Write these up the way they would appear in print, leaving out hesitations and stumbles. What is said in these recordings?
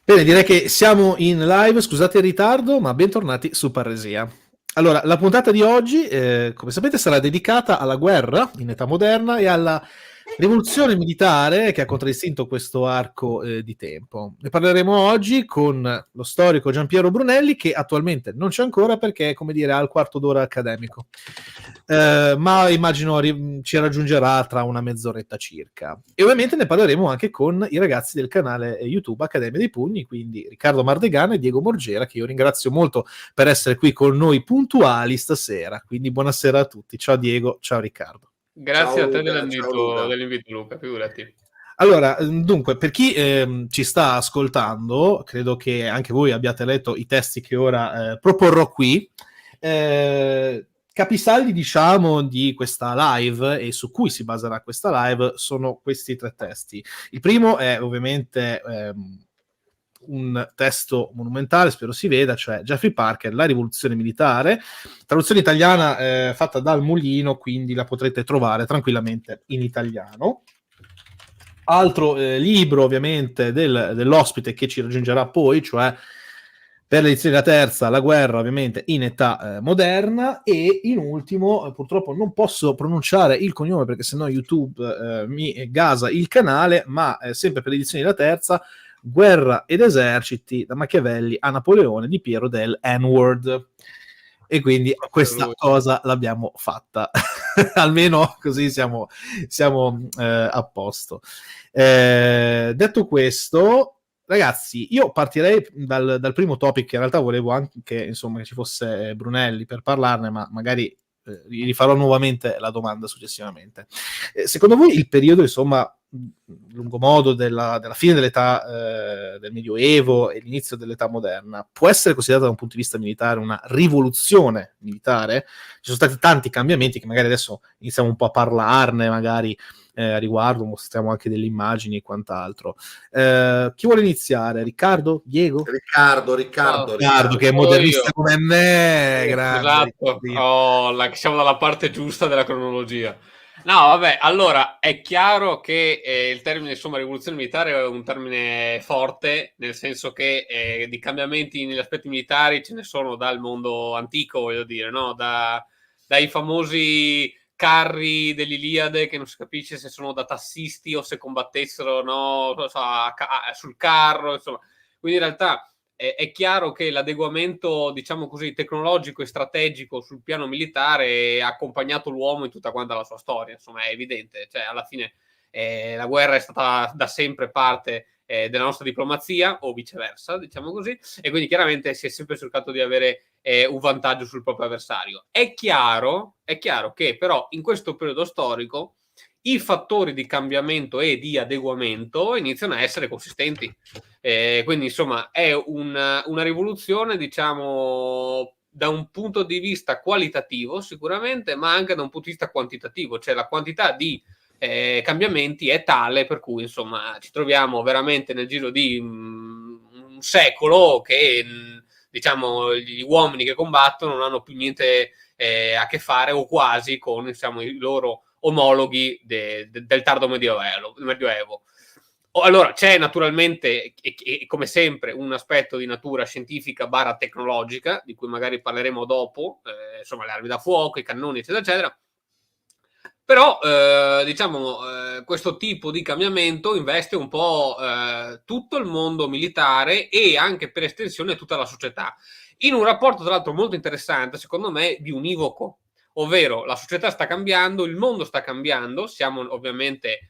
Bene, direi che siamo in live, scusate il ritardo, ma bentornati su Parresia. Allora, la puntata di oggi, come sapete, sarà dedicata alla guerra in età moderna e alla rivoluzione militare che ha contraddistinto questo arco di tempo. Ne parleremo oggi con lo storico Giampiero Brunelli, che attualmente non c'è ancora perché, come dire, ha il quarto d'ora accademico. Ma immagino ci raggiungerà tra una mezz'oretta circa. E ovviamente ne parleremo anche con i ragazzi del canale YouTube Accademia dei Pugni, quindi Riccardo Mardegana e Diego Morgera, che io ringrazio molto per essere qui con noi puntuali stasera. Quindi buonasera a tutti. Ciao Diego, ciao Riccardo. Ciao Grazie a te Luca, ciao Luca. dell'invito Luca, figurati. Allora, dunque, per chi ci sta ascoltando, credo che anche voi abbiate letto i testi che ora proporrò qui. Capisaldi, diciamo, di questa live e su cui si baserà questa live sono questi tre testi. Il primo è ovviamente un testo monumentale, spero si veda, cioè Jeffrey Parker, La rivoluzione militare, traduzione italiana fatta dal Mulino, quindi la potrete trovare tranquillamente in italiano. Altro libro ovviamente dell'ospite che ci raggiungerà poi, cioè per l'edizione della terza, La guerra ovviamente in età moderna, e in ultimo, purtroppo non posso pronunciare il cognome perché sennò YouTube mi gasa il canale, ma sempre per l'edizione della terza, Guerra ed eserciti da Machiavelli a Napoleone di Piero del N-Word. E quindi questa cosa l'abbiamo fatta. Almeno così siamo a posto. Detto questo, ragazzi, io partirei dal primo topic, che in realtà volevo anche, insomma, che ci fosse Brunelli per parlarne, ma magari gli rifarò nuovamente la domanda successivamente. Secondo voi il periodo, insomma, lungo modo della fine dell'età del Medioevo e l'inizio dell'età moderna può essere considerato da un punto di vista militare una rivoluzione militare? Ci sono stati tanti cambiamenti che magari adesso iniziamo un po' a parlarne, magari a riguardo, mostriamo anche delle immagini e quant'altro. Chi vuole iniziare? Riccardo? Diego? Riccardo, Riccardo, che è modernista come me, grande. Esatto, siamo dalla parte giusta della cronologia. No, vabbè, allora è chiaro che il termine, insomma, rivoluzione militare è un termine forte, nel senso che di cambiamenti negli aspetti militari ce ne sono dal mondo antico, voglio dire, no? Dai famosi carri dell'Iliade, che non si capisce se sono da tassisti o se combattessero, no, sul carro, insomma. Quindi in realtà è chiaro che l'adeguamento, diciamo così, tecnologico e strategico sul piano militare ha accompagnato l'uomo in tutta quanta la sua storia, insomma è evidente, cioè alla fine la guerra è stata da sempre parte della nostra diplomazia o viceversa, diciamo così, e quindi chiaramente si è sempre cercato di avere un vantaggio sul proprio avversario. È chiaro che però in questo periodo storico i fattori di cambiamento e di adeguamento iniziano a essere consistenti. Quindi, insomma, è una rivoluzione, diciamo, da un punto di vista qualitativo, sicuramente, ma anche da un punto di vista quantitativo, cioè la quantità di cambiamenti è tale per cui, insomma, ci troviamo veramente nel giro di un secolo che, diciamo, gli uomini che combattono non hanno più niente a che fare o quasi con, diciamo, i loro omologhi del tardo medioevo. Allora, c'è naturalmente, e come sempre, un aspetto di natura scientifica barra tecnologica, di cui magari parleremo dopo, insomma, le armi da fuoco, i cannoni, eccetera, eccetera. Però, diciamo, questo tipo di cambiamento investe un po' tutto il mondo militare e anche per estensione tutta la società, in un rapporto, tra l'altro, molto interessante, secondo me, di univoco. Ovvero, la società sta cambiando, il mondo sta cambiando, siamo ovviamente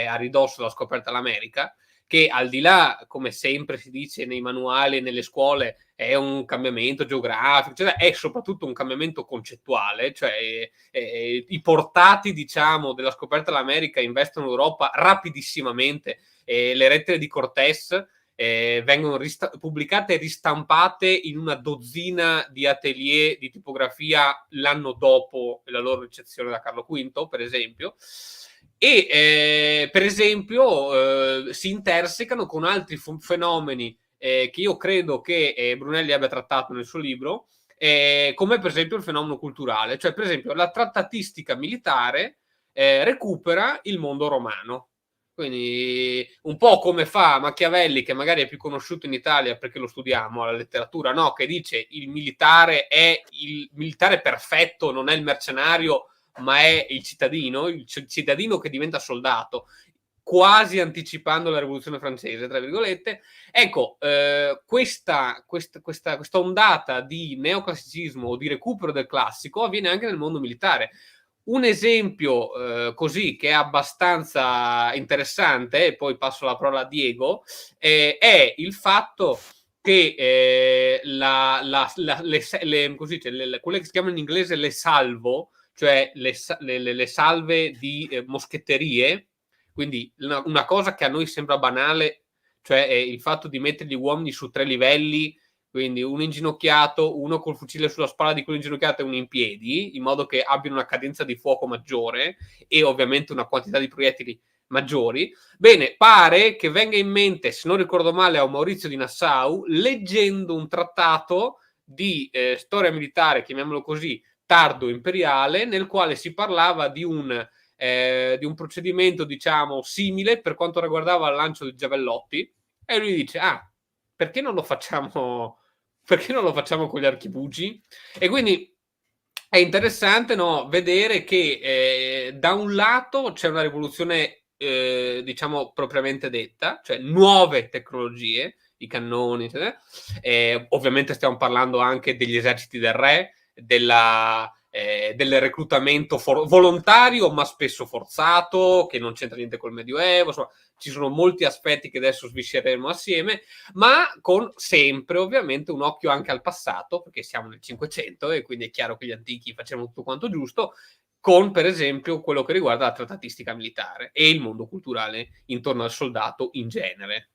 a ridosso della scoperta dell'America, che al di là, come sempre si dice nei manuali e nelle scuole, è un cambiamento geografico, cioè è soprattutto un cambiamento concettuale, cioè i portati, diciamo, della scoperta dell'America investono l'Europa rapidissimamente, le lettere di Cortés vengono pubblicate e ristampate in una dozzina di atelier di tipografia l'anno dopo la loro ricezione da Carlo V, per esempio. E per esempio si intersecano con altri fenomeni che io credo che Brunelli abbia trattato nel suo libro, come per esempio il fenomeno culturale, cioè per esempio la trattatistica militare recupera il mondo romano. Quindi un po' come fa Machiavelli, che magari è più conosciuto in Italia perché lo studiamo alla letteratura, no? Che dice il militare perfetto, non è il mercenario, ma è il cittadino che diventa soldato, quasi anticipando la rivoluzione francese, tra virgolette. Ecco, questa ondata di neoclassicismo o di recupero del classico avviene anche nel mondo militare. Un esempio così che è abbastanza interessante, e poi passo la parola a Diego, è il fatto che quelle che si chiamano in inglese le salvo, cioè le salve di moschetterie, quindi una cosa che a noi sembra banale, cioè il fatto di mettere gli uomini su 3 livelli, quindi uno inginocchiato, uno col fucile sulla spalla di quello inginocchiato e uno in piedi, in modo che abbiano una cadenza di fuoco maggiore e ovviamente una quantità di proiettili maggiori. Bene, pare che venga in mente, se non ricordo male, a Maurizio di Nassau, leggendo un trattato di storia militare, chiamiamolo così, tardo imperiale, nel quale si parlava di un procedimento, diciamo, simile per quanto riguardava il lancio di giavellotti, e lui dice, perché non lo facciamo con gli archibugi? E quindi è interessante, no, vedere che da un lato c'è una rivoluzione, diciamo, propriamente detta, cioè nuove tecnologie, i cannoni, ovviamente stiamo parlando anche degli eserciti del re, del reclutamento volontario ma spesso forzato, che non c'entra niente col Medioevo, insomma, ci sono molti aspetti che adesso sviscereremo assieme, ma con sempre ovviamente un occhio anche al passato, perché siamo nel 500 e quindi è chiaro che gli antichi facevano tutto quanto giusto, con per esempio quello che riguarda la trattatistica militare e il mondo culturale intorno al soldato in genere.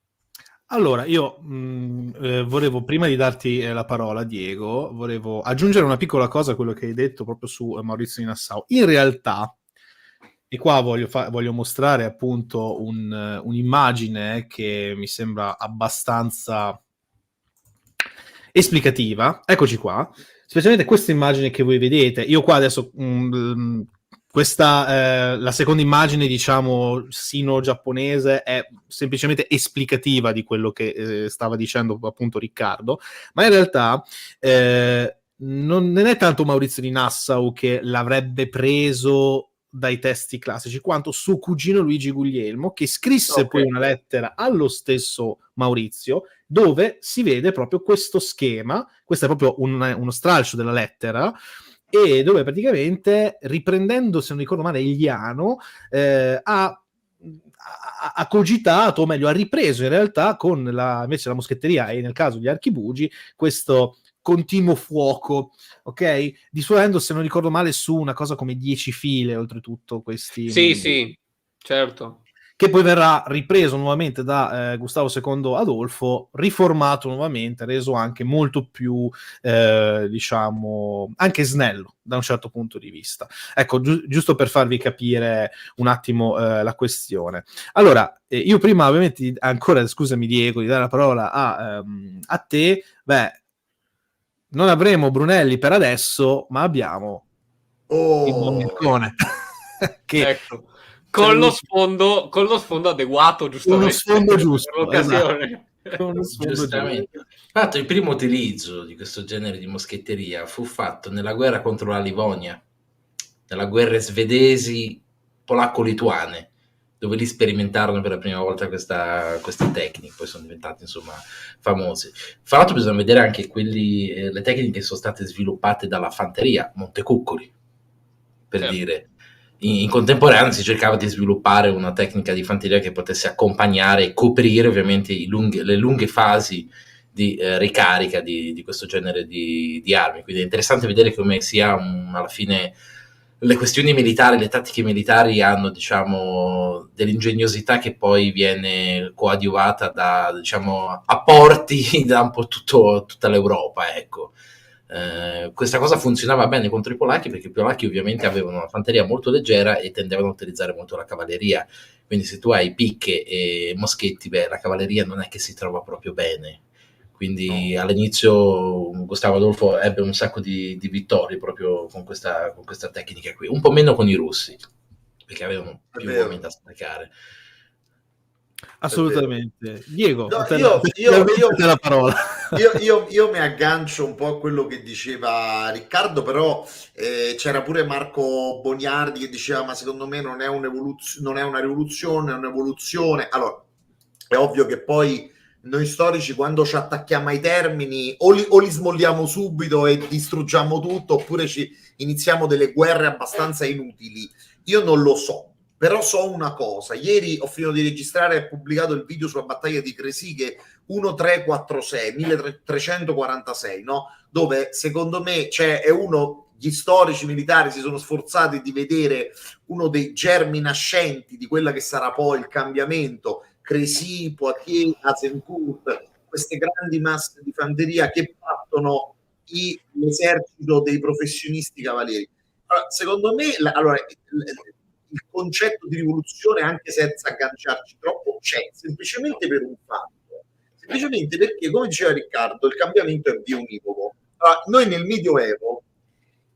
Allora, io volevo, prima di darti la parola, Diego, volevo aggiungere una piccola cosa a quello che hai detto proprio su Maurizio di Nassau. In realtà, e qua voglio mostrare appunto un'immagine che mi sembra abbastanza esplicativa. Eccoci qua. Specialmente questa immagine che voi vedete. Io qua adesso... questa, la seconda immagine, diciamo, sino-giapponese, è semplicemente esplicativa di quello che stava dicendo appunto Riccardo, ma in realtà non è tanto Maurizio di Nassau che l'avrebbe preso dai testi classici, quanto suo cugino Luigi Guglielmo, che scrisse poi una lettera allo stesso Maurizio, dove si vede proprio questo schema, questo è proprio uno stralcio della lettera, e dove praticamente, riprendendo, se non ricordo male, Eliano, ha cogitato, o meglio, ha ripreso in realtà con invece la moschetteria e nel caso gli archibugi, questo continuo fuoco, ok? Dissuadendo, se non ricordo male, su una cosa come 10 file, oltretutto, questi... Sì, certo. Che poi verrà ripreso nuovamente da Gustavo II Adolfo, riformato nuovamente, reso anche molto più, diciamo, anche snello da un certo punto di vista. Ecco, giusto per farvi capire un attimo la questione. Allora, io prima ovviamente, ancora, scusami Diego, di dare la parola a te, non avremo Brunelli per adesso, ma abbiamo il buon Mircone. Che... Ecco. Con lo sfondo adeguato, giustamente. Uno sfondo giusto, per l'occasione. Esatto. Giustamente. Infatti, il primo utilizzo di questo genere di moschetteria fu fatto nella guerra contro la Livonia, nella guerra svedesi polacco-lituane, dove lì sperimentarono per la prima volta queste tecniche, poi sono diventate insomma famose. Fra l'altro bisogna vedere anche le tecniche che sono state sviluppate dalla fanteria, Montecuccoli, per dire. In contemporanea si cercava di sviluppare una tecnica di fanteria che potesse accompagnare e coprire ovviamente le lunghe fasi di ricarica di questo genere di armi. Quindi è interessante vedere come sia alla fine le questioni militari, le tattiche militari hanno, diciamo, dell'ingegnosità che poi viene coadiuvata da, diciamo, apporti da un po' tutta l'Europa, ecco. Questa cosa funzionava bene contro i polacchi, perché i polacchi ovviamente avevano una fanteria molto leggera e tendevano a utilizzare molto la cavalleria, quindi se tu hai picche e moschetti, la cavalleria non è che si trova proprio bene, quindi all'inizio Gustavo Adolfo ebbe un sacco di vittorie proprio con questa tecnica qui, un po' meno con i russi, perché avevano più uomini da sprecare. Assolutamente. Diego, No, a te la parola. io mi aggancio un po' a quello che diceva Riccardo, però c'era pure Marco Boniardi che diceva ma secondo me non è non è una rivoluzione, è un'evoluzione. Allora, è ovvio che poi noi storici quando ci attacchiamo ai termini o li smolliamo subito e distruggiamo tutto, oppure ci iniziamo delle guerre abbastanza inutili. Io non lo so. Però so una cosa, ieri ho finito di registrare e pubblicato il video sulla battaglia di Crécy che 1346, no? Dove secondo me è uno, gli storici militari si sono sforzati di vedere uno dei germi nascenti di quella che sarà poi il cambiamento, Crécy, Poitiers, Azincourt, queste grandi masse di fanteria che battono l'esercito dei professionisti cavalieri. Allora, secondo me, il concetto di rivoluzione, anche senza agganciarci troppo, c'è semplicemente per un fatto, semplicemente perché, come diceva Riccardo, il cambiamento è bionivoco. Allora, noi nel Medioevo,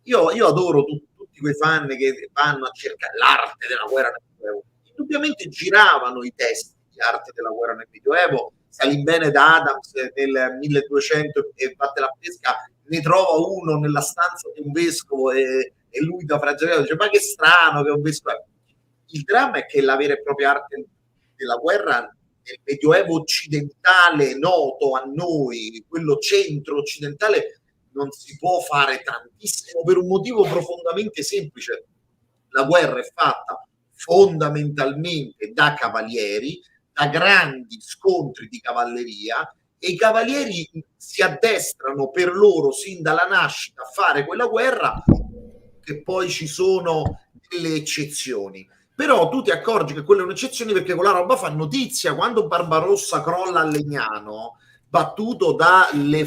io adoro tutti quei fan che vanno a cercare l'arte della guerra nel Medioevo, indubbiamente giravano i testi di arte della guerra nel Medioevo. Salimbene da Adams nel 1200 e batte la pesca, ne trova uno nella stanza di un vescovo e lui da Francesco dice ma che strano che un vescovo. Il dramma è che la vera e propria arte della guerra nel Medioevo occidentale noto a noi, quello centro-occidentale, non si può fare tantissimo per un motivo profondamente semplice. La guerra è fatta fondamentalmente da cavalieri, da grandi scontri di cavalleria, e i cavalieri si addestrano per loro sin dalla nascita a fare quella guerra, che poi ci sono delle eccezioni. Però tu ti accorgi che quella è un'eccezione perché quella roba fa notizia. Quando Barbarossa crolla a Legnano, battuto dalle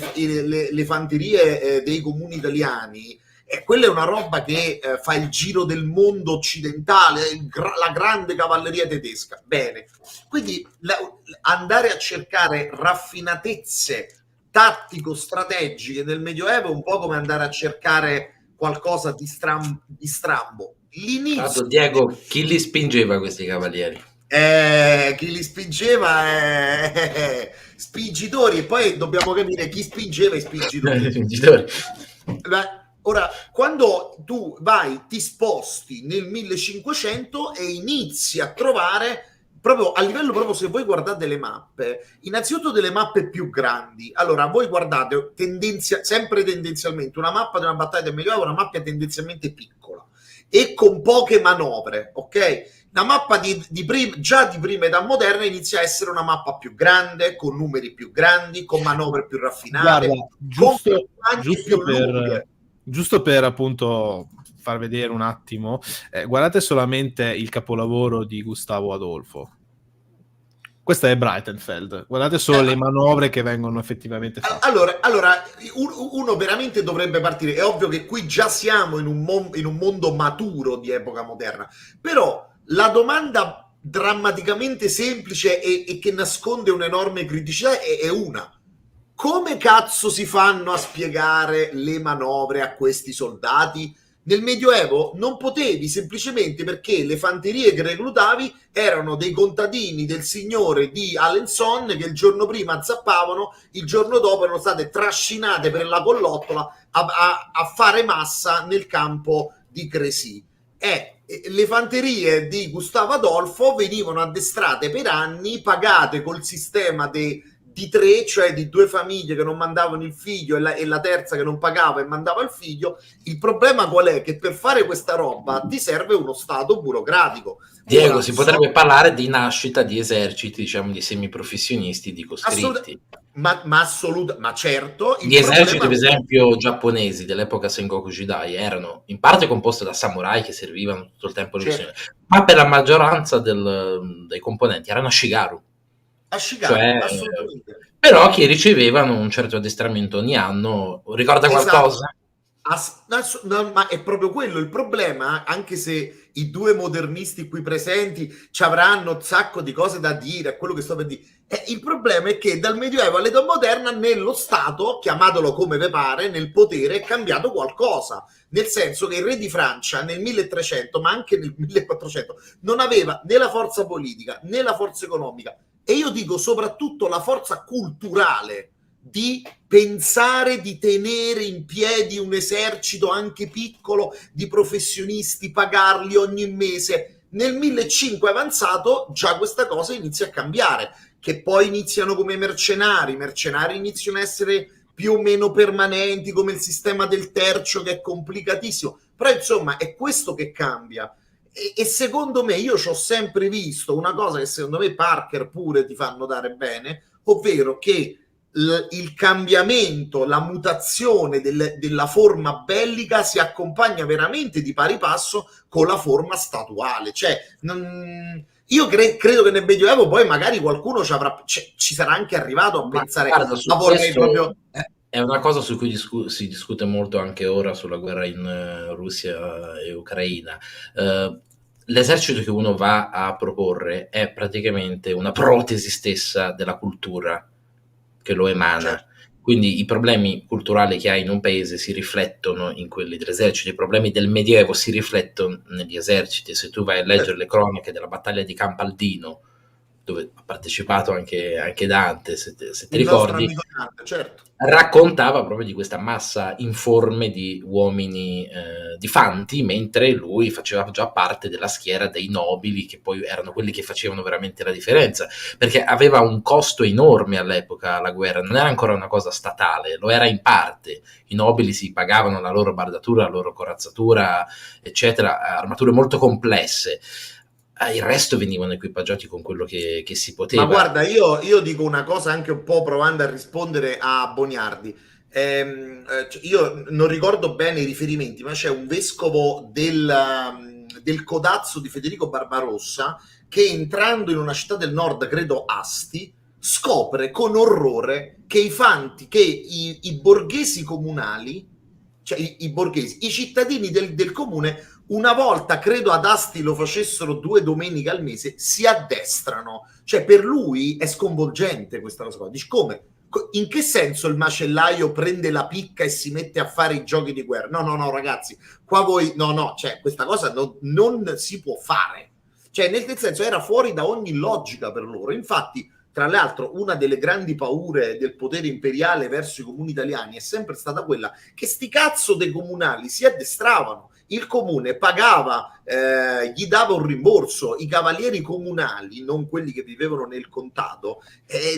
fanterie dei comuni italiani, quella è una roba che fa il giro del mondo occidentale, la grande cavalleria tedesca. Bene, quindi andare a cercare raffinatezze tattico-strategiche nel Medioevo è un po' come andare a cercare qualcosa di strambo. L'inizio, Diego, chi li spingeva questi cavalieri? Chi li spingeva spingitori, e poi dobbiamo capire chi spingeva i spingitori. Ora, quando tu ti sposti nel 1500 e inizi a trovare proprio a livello, proprio se voi guardate le mappe, innanzitutto delle mappe più grandi. Allora, voi guardate sempre tendenzialmente una mappa di una battaglia del Medioevo, una mappa tendenzialmente piccola e con poche manovre, ok? La mappa già di prima età moderna inizia a essere una mappa più grande, con numeri più grandi, con manovre più raffinate. Guarda, giusto per appunto far vedere un attimo, guardate solamente il capolavoro di Gustavo Adolfo. Questa è Breitenfeld. Guardate solo le manovre che vengono effettivamente fatte. Allora uno veramente dovrebbe partire. È ovvio che qui già siamo in un mondo maturo di epoca moderna, però la domanda drammaticamente semplice e che nasconde un'enorme criticità è una: come cazzo si fanno a spiegare le manovre a questi soldati? Nel Medioevo non potevi, semplicemente perché le fanterie che reclutavi erano dei contadini del signore di Alençon che il giorno prima zappavano, il giorno dopo erano state trascinate per la collottola a fare massa nel campo di Crécy. Le fanterie di Gustavo Adolfo venivano addestrate per anni, pagate col sistema di tre, cioè di due famiglie che non mandavano il figlio e la terza che non pagava e mandava il figlio. Il problema qual è? Che per fare questa roba ti serve uno stato burocratico. Diego, si potrebbe parlare di nascita di eserciti, diciamo, di semiprofessionisti, di costretti. Ma certo. Gli eserciti, per esempio, giapponesi dell'epoca Sengoku Jidai erano in parte composti da samurai che servivano tutto il tempo, ma per la maggioranza dei componenti erano Ashigaru. Cioè, assolutamente. Però che ricevevano un certo addestramento ogni anno. Ricorda qualcosa? Ma è proprio quello il problema, anche se i due modernisti qui presenti ci avranno un sacco di cose da dire, è quello che sto per dire. Il problema è che dal Medioevo all'età moderna nello Stato, chiamatelo come vi pare, nel potere è cambiato qualcosa, nel senso che il re di Francia nel 1300, ma anche nel 1400, non aveva né la forza politica né la forza economica, e io dico soprattutto la forza culturale di pensare di tenere in piedi un esercito anche piccolo di professionisti, pagarli ogni mese. Nel 1500 avanzato già questa cosa inizia a cambiare, che poi iniziano come mercenari iniziano a essere più o meno permanenti, come il sistema del tercio che è complicatissimo, però insomma è questo che cambia. E secondo me, io ci ho sempre visto una cosa che secondo me Parker pure ti fanno dare bene, ovvero che il cambiamento, la mutazione della forma bellica si accompagna veramente di pari passo con la forma statuale. Cioè, io credo che nel Medioevo poi magari qualcuno ci sarà anche arrivato a pensare, guarda, ma vorrei proprio... È una cosa su cui si discute molto anche ora sulla guerra in Russia e Ucraina. L'esercito che uno va a proporre è praticamente una protesi stessa della cultura che lo emana. Certo. Quindi i problemi culturali che hai in un paese si riflettono in quelli dell'esercito, i problemi del Medioevo si riflettono negli eserciti. Se tu vai a leggere le cronache della battaglia di Campaldino, dove ha partecipato anche Dante, se ti ricordi, Dante, certo, raccontava proprio di questa massa informe di uomini di fanti, mentre lui faceva già parte della schiera dei nobili, che poi erano quelli che facevano veramente la differenza, perché aveva un costo enorme all'epoca la guerra, non era ancora una cosa statale, lo era in parte. I nobili si pagavano la loro bardatura, la loro corazzatura, eccetera, armature molto complesse. Il resto venivano equipaggiati con quello che si poteva. Ma guarda, io dico una cosa anche un po' provando a rispondere a Boniardi. Io non ricordo bene i riferimenti, ma c'è un vescovo del Codazzo di Federico Barbarossa che, entrando in una città del nord, credo Asti, scopre con orrore che i borghesi comunali, cioè i borghesi, i cittadini del comune, una volta, credo ad Asti lo facessero 2 domeniche al mese, si addestrano. Cioè, per lui è sconvolgente questa cosa qua. Dici, come? In che senso il macellaio prende la picca e si mette a fare i giochi di guerra? No, ragazzi, qua voi... No, cioè, questa cosa non si può fare. Cioè, nel senso, era fuori da ogni logica per loro. Infatti, tra l'altro, una delle grandi paure del potere imperiale verso i comuni italiani è sempre stata quella che sti cazzo dei comunali si addestravano. Il comune pagava, gli dava un rimborso, i cavalieri comunali, non quelli che vivevano nel contado,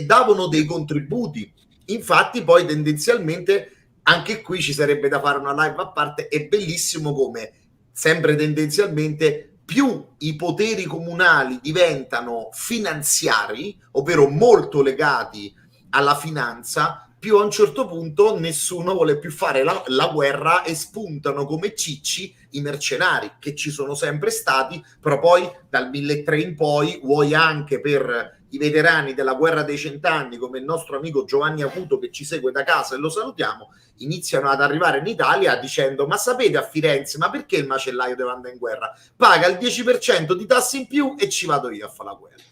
davano dei contributi. Infatti poi tendenzialmente anche qui ci sarebbe da fare una live a parte. È bellissimo come sempre tendenzialmente più i poteri comunali diventano finanziari, ovvero molto legati alla finanza, più a un certo punto nessuno vuole più fare la guerra e spuntano come cicci i mercenari, che ci sono sempre stati, però poi dal 1300 in poi, vuoi anche per i veterani della guerra dei 100 anni, come il nostro amico Giovanni Acuto che ci segue da casa e lo salutiamo, iniziano ad arrivare in Italia dicendo: ma sapete, a Firenze, ma perché il macellaio deve andare in guerra? Paga il 10% di tasse in più e ci vado io a fare la guerra.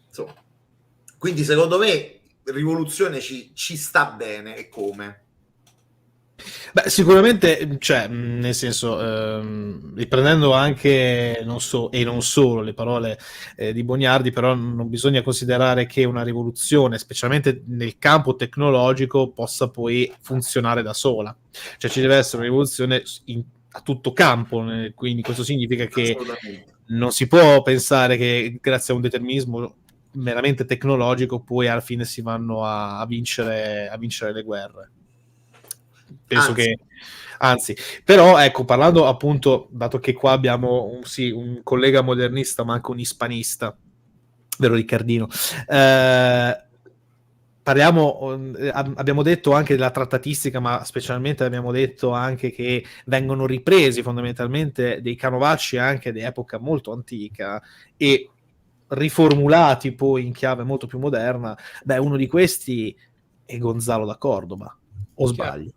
Insomma, quindi secondo me rivoluzione ci sta bene. E come? Beh, sicuramente, cioè, nel senso, riprendendo anche non solo le parole di Boniardi, però non bisogna considerare che una rivoluzione, specialmente nel campo tecnologico, possa poi funzionare da sola. Cioè ci deve essere una rivoluzione a tutto campo, quindi questo significa che non si può pensare che grazie a un determinismo meramente tecnologico poi alla fine si vanno a vincere le guerre. Penso anzi, però ecco, parlando appunto, dato che qua abbiamo un collega modernista ma anche un ispanista, vero Riccardino, abbiamo detto anche della trattatistica, ma specialmente abbiamo detto anche che vengono ripresi fondamentalmente dei canovacci anche di epoca molto antica e riformulati poi in chiave molto più moderna. Beh, uno di questi è Gonzalo da Cordova, o sbaglio?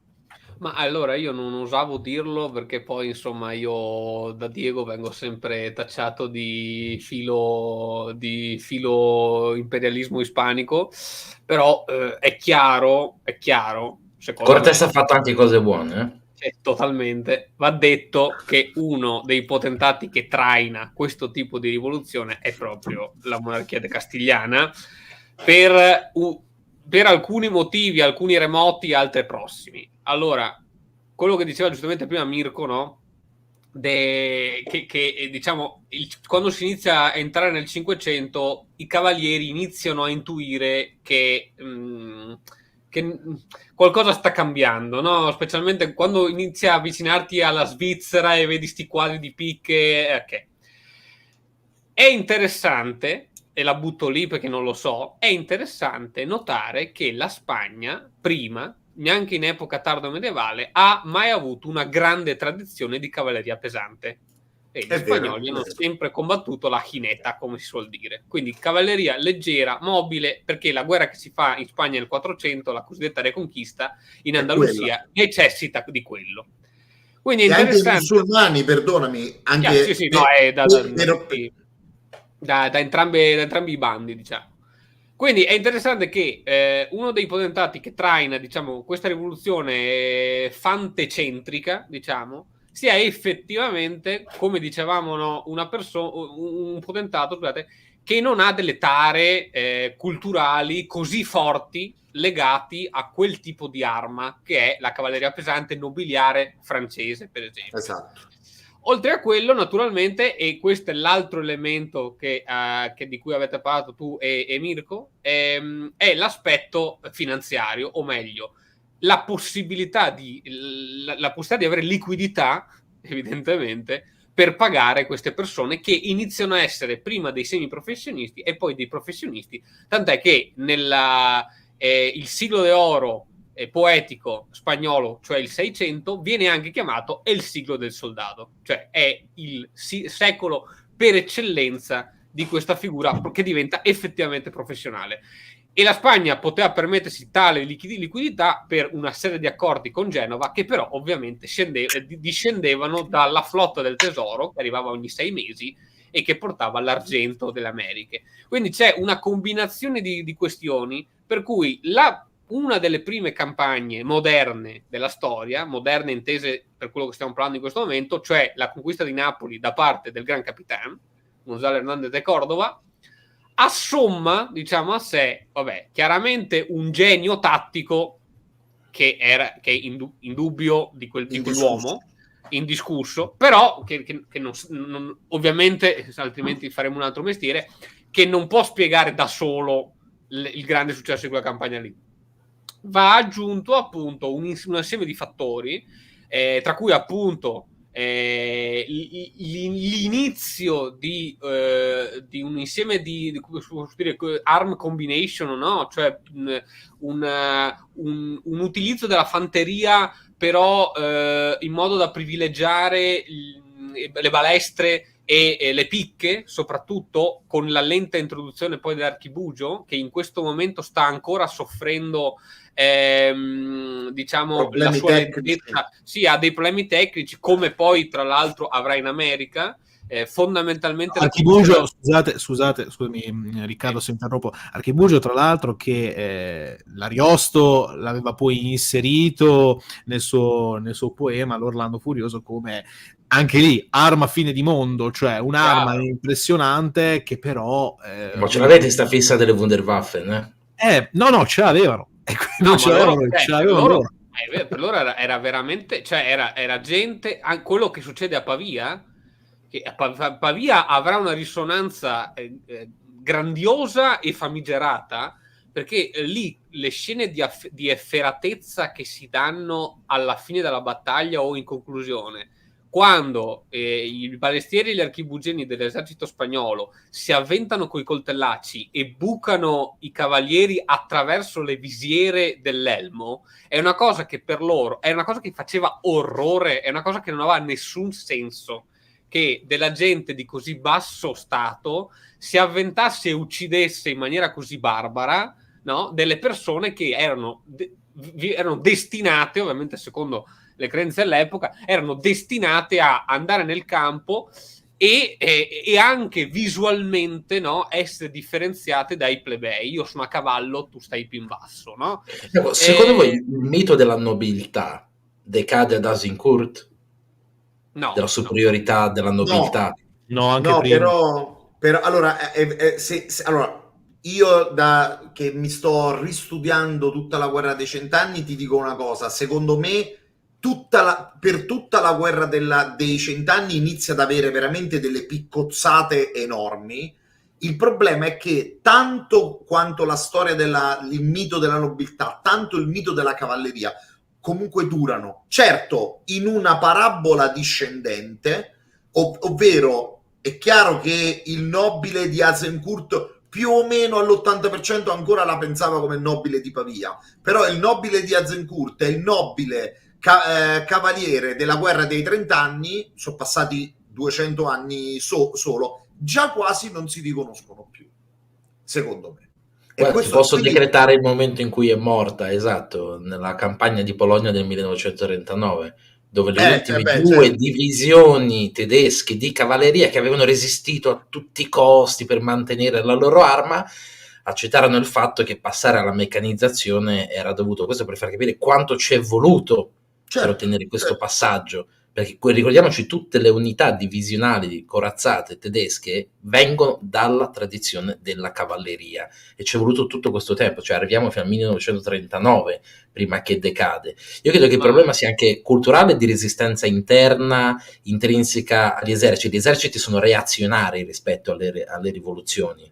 Ma allora io non osavo dirlo perché poi insomma io da Diego vengo sempre tacciato di filo imperialismo ispanico, però è chiaro, secondo Cortés me, ha fatto anche cose buone, totalmente, va detto che uno dei potentati che traina questo tipo di rivoluzione è proprio la monarchia castigliana per alcuni motivi, alcuni remoti, altri prossimi. Allora, quello che diceva giustamente prima Mirko, no? Che diciamo, quando si inizia a entrare nel 500, i cavalieri iniziano a intuire che qualcosa sta cambiando, no? Specialmente quando inizi a avvicinarti alla Svizzera e vedi sti quadri di picche. Okay. È interessante, e la butto lì perché non lo so, è interessante notare che la Spagna, prima, neanche in epoca tardo medievale, ha mai avuto una grande tradizione di cavalleria pesante. E gli spagnoli hanno sempre combattuto la jineta, come si suol dire. Quindi cavalleria leggera, mobile, perché la guerra che si fa in Spagna nel 400, la cosiddetta Reconquista, in Andalusia, necessita di quello. Quindi è interessante. E anche i musulmani, perdonami, anche sì, no, è da entrambi i bandi, diciamo. Quindi è interessante che uno dei potentati che traina, diciamo, questa rivoluzione fantecentrica, diciamo, sia effettivamente, come dicevamo, no, un potentato, scusate, che non ha delle tare culturali così forti legati a quel tipo di arma che è la cavalleria pesante nobiliare francese, per esempio. Esatto. Oltre a quello, naturalmente, e questo è l'altro elemento che di cui avete parlato tu e Mirko, è l'aspetto finanziario, o meglio, la possibilità di avere liquidità, evidentemente, per pagare queste persone che iniziano a essere prima dei semiprofessionisti e poi dei professionisti, tant'è che il siglo d'oro poetico spagnolo, cioè il 600, viene anche chiamato il siglo del soldato, cioè è il secolo per eccellenza di questa figura che diventa effettivamente professionale. E la Spagna poteva permettersi tale liquidità per una serie di accordi con Genova, che però ovviamente discendevano dalla flotta del tesoro, che arrivava ogni 6 mesi e che portava l'argento delle Americhe. Quindi c'è una combinazione di questioni per cui una delle prime campagne moderne della storia, moderne intese per quello che stiamo parlando in questo momento, cioè la conquista di Napoli da parte del Gran Capitán, Gonzalo Hernández de Córdoba, assomma, diciamo, a sé, vabbè, chiaramente un genio tattico che è indubbio di quell'uomo, indiscusso, però che non, ovviamente, altrimenti faremo un altro mestiere, che non può spiegare da solo il grande successo di quella campagna lì. Va aggiunto appunto un insieme di fattori, tra cui appunto l'inizio di un insieme di arm combination, no? Cioè un utilizzo della fanteria però in modo da privilegiare le balestre e le picche, soprattutto con la lenta introduzione poi dell'archibugio, che in questo momento sta ancora soffrendo diciamo problemi la sua lentezza, sì, ha dei problemi tecnici, come poi tra l'altro avrà in America. Fondamentalmente Archibugio, scusami Riccardo se interrompo, Archibugio tra l'altro che l'Ariosto l'aveva poi inserito nel suo poema l'Orlando Furioso come anche lì arma fine di mondo, cioè un'arma impressionante che però ma ce l'avete sta fissa delle Wunderwaffen? No, ce l'avevano loro. Per loro era veramente, cioè era gente, quello che succede a Pavia, che Pavia avrà una risonanza grandiosa e famigerata, perché lì le scene di efferatezza che si danno alla fine della battaglia o in conclusione, quando i balestieri e gli archibugeni dell'esercito spagnolo si avventano coi coltellacci e bucano i cavalieri attraverso le visiere dell'elmo, è una cosa che per loro è una cosa che faceva orrore, è una cosa che non aveva nessun senso, che della gente di così basso stato si avventasse e uccidesse in maniera così barbara, no? Delle persone che erano erano destinate, ovviamente secondo le credenze dell'epoca, erano destinate a andare nel campo e anche visualmente, no, essere differenziate dai plebei. Io sono a cavallo, tu stai più in basso, no? Secondo voi il mito della nobiltà decade ad Azincourt? No. Della superiorità della nobiltà? No, anche No, prima. però allora, allora, io che mi sto ristudiando tutta la guerra dei 100 anni, ti dico una cosa: secondo me per tutta la guerra dei 100 anni inizia ad avere veramente delle piccozzate enormi. Il problema è che tanto quanto la storia il mito della nobiltà, tanto il mito della cavalleria comunque durano, certo, in una parabola discendente, ovvero è chiaro che il nobile di Azincourt più o meno all'80% ancora la pensava come il nobile di Pavia, però il nobile di Azincourt è il nobile cavaliere della guerra dei 30 anni, sono passati 200 anni solo, già quasi non si riconoscono più, secondo me. Guarda, ti posso decretare il momento in cui è morta, esatto, nella campagna di Polonia del 1939, dove le ultime due divisioni tedesche di cavalleria, che avevano resistito a tutti i costi per mantenere la loro arma, accettarono il fatto che passare alla meccanizzazione era dovuto. Questo per far capire quanto ci è voluto per ottenere questo passaggio, perché ricordiamoci, tutte le unità divisionali corazzate tedesche vengono dalla tradizione della cavalleria, e ci è voluto tutto questo tempo, cioè arriviamo fino al 1939 prima che decade. Io credo che il problema sia anche culturale, di resistenza interna, intrinseca agli eserciti. Gli eserciti sono reazionari rispetto alle rivoluzioni.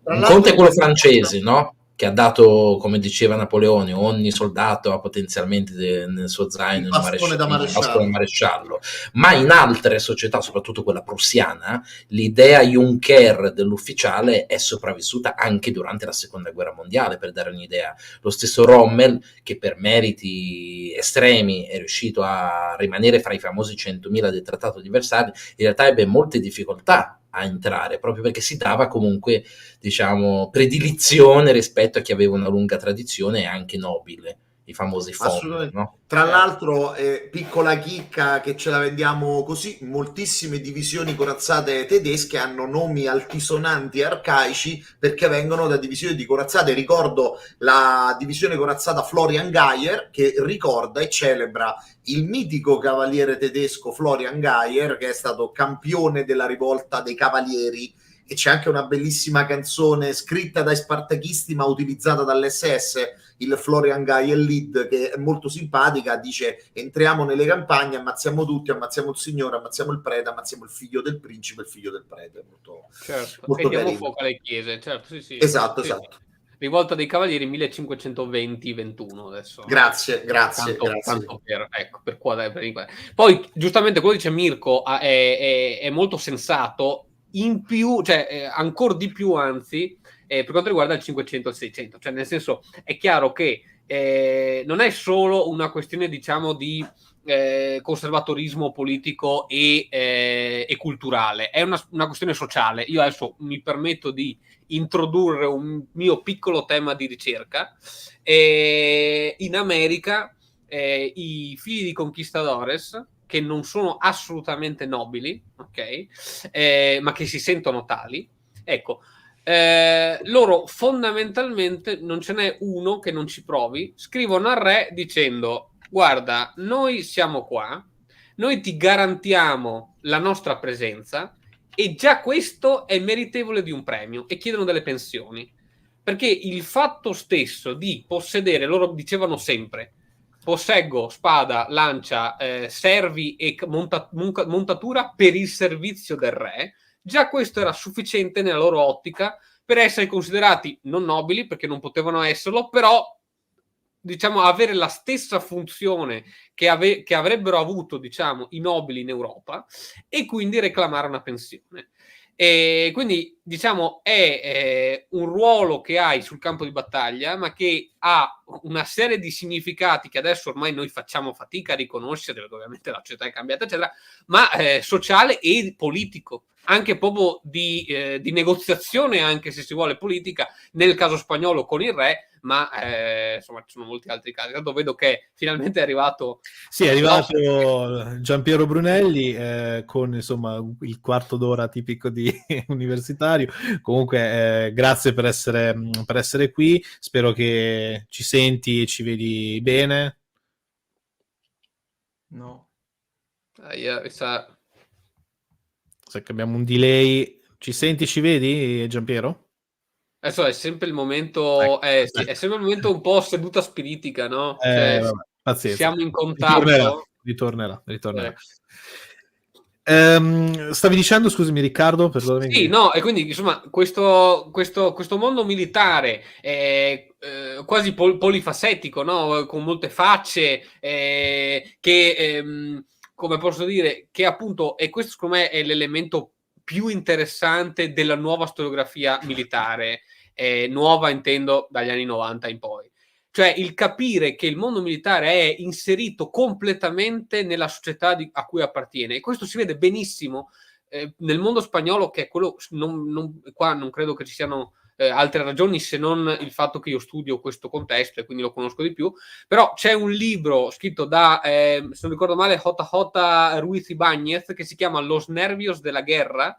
Un conto è quello francese, no? Che ha dato, come diceva Napoleone, ogni soldato ha potenzialmente nel suo zaino il bastone da maresciallo, ma in altre società, soprattutto quella prussiana, l'idea Junker dell'ufficiale è sopravvissuta anche durante la seconda guerra mondiale. Per dare un'idea, lo stesso Rommel, che per meriti estremi è riuscito a rimanere fra i famosi 100.000 del Trattato di Versailles, in realtà ebbe molte difficoltà a entrare, proprio perché si dava comunque, diciamo, predilizione rispetto a chi aveva una lunga tradizione e anche nobile, i famosi FOM, no? Tra l'altro, piccola chicca che ce la vendiamo così, moltissime divisioni corazzate tedesche hanno nomi altisonanti e arcaici perché vengono da divisioni di corazzate. Ricordo la divisione corazzata Florian Geyer, che ricorda e celebra il mitico cavaliere tedesco Florian Geyer, che è stato campione della rivolta dei cavalieri, e c'è anche una bellissima canzone scritta dai spartachisti ma utilizzata dall'SS, il Florian Geyer Lied, che è molto simpatica. Dice: entriamo nelle campagne, ammazziamo tutti, ammazziamo il signore, ammazziamo il prete, ammazziamo il figlio del principe, il figlio del prete. Molto e diamo fuoco alle chiese, certo, sì. Esatto. Rivolta dei Cavalieri 1520-21 adesso. Grazie. Tanto per quadrare. Poi giustamente quello dice Mirko è molto sensato, in più, cioè ancora di più, anzi, per quanto riguarda il 500 e il 600, cioè nel senso, è chiaro che non è solo una questione, diciamo, di conservatorismo politico e culturale, è una questione sociale. Io adesso mi permetto di introdurre un mio piccolo tema di ricerca. In America i figli di conquistadores, che non sono assolutamente nobili, ok, ma che si sentono tali, ecco, loro fondamentalmente, non ce n'è uno che non ci provi, scrivono al re dicendo: guarda, noi siamo qua, noi ti garantiamo la nostra presenza, e già questo è meritevole di un premio, e chiedono delle pensioni, perché il fatto stesso di possedere, loro dicevano sempre: posseggo spada, lancia, servi e montatura per il servizio del re. Già questo era sufficiente nella loro ottica per essere considerati non nobili, perché non potevano esserlo, però, diciamo, avere la stessa funzione che avrebbero avuto, diciamo, i nobili in Europa, e quindi reclamare una pensione. E quindi, diciamo, è un ruolo che hai sul campo di battaglia, ma che ha una serie di significati che adesso ormai noi facciamo fatica a riconoscere, perché ovviamente la società è cambiata, eccetera, ma sociale e politico, anche proprio di negoziazione, anche se si vuole politica, nel caso spagnolo con il re, ma insomma ci sono molti altri casi. Tanto vedo che finalmente è arrivato. Sì, è arrivato Giampiero Brunelli con insomma il quarto d'ora tipico di universitario. Comunque grazie per essere qui, spero che ci senti e ci vedi bene. No. Sa che abbiamo un delay. Ci senti, ci vedi, Giampiero? Adesso è sempre il momento, sì, è sempre il momento un po' seduta spiritica, no? Cioè, Vabbè, pazienza. siamo in contatto. Ritornerà. Eh. Stavi dicendo, scusami Riccardo, perdonami. Sì, no, e quindi insomma questo mondo militare è quasi polifacetico, no? Con molte facce, che come posso dire, che appunto, e questo secondo me è l'elemento più interessante della nuova storiografia militare, nuova intendo dagli anni 90 in poi. Cioè il capire che il mondo militare è inserito completamente nella società a cui appartiene, e questo si vede benissimo nel mondo spagnolo, che è quello, qua non credo che ci siano altre ragioni se non il fatto che io studio questo contesto e quindi lo conosco di più, però c'è un libro scritto da, se non ricordo male, JJ Ruiz Ibáñez, che si chiama Los Nervios de la Guerra,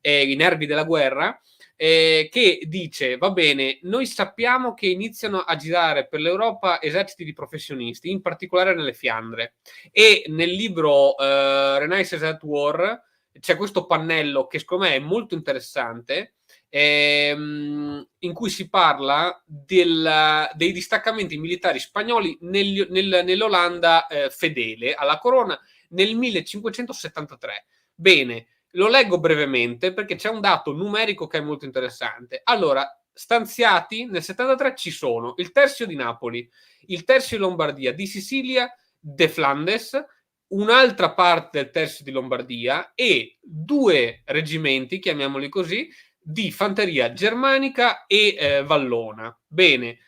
i nervi della guerra, che dice, va bene, noi sappiamo che iniziano a girare per l'Europa eserciti di professionisti, in particolare nelle Fiandre, e nel libro Renaissance at War c'è questo pannello che secondo me è molto interessante, in cui si parla dei distaccamenti militari spagnoli nell'Olanda fedele alla corona nel 1573. Bene, lo leggo brevemente perché c'è un dato numerico che è molto interessante. Allora, stanziati nel 73 ci sono il terzio di Napoli, il terzio di Lombardia, di Sicilia, de Flandes, un'altra parte del terzo di Lombardia e 2 reggimenti, chiamiamoli così, di fanteria germanica e vallona. Bene,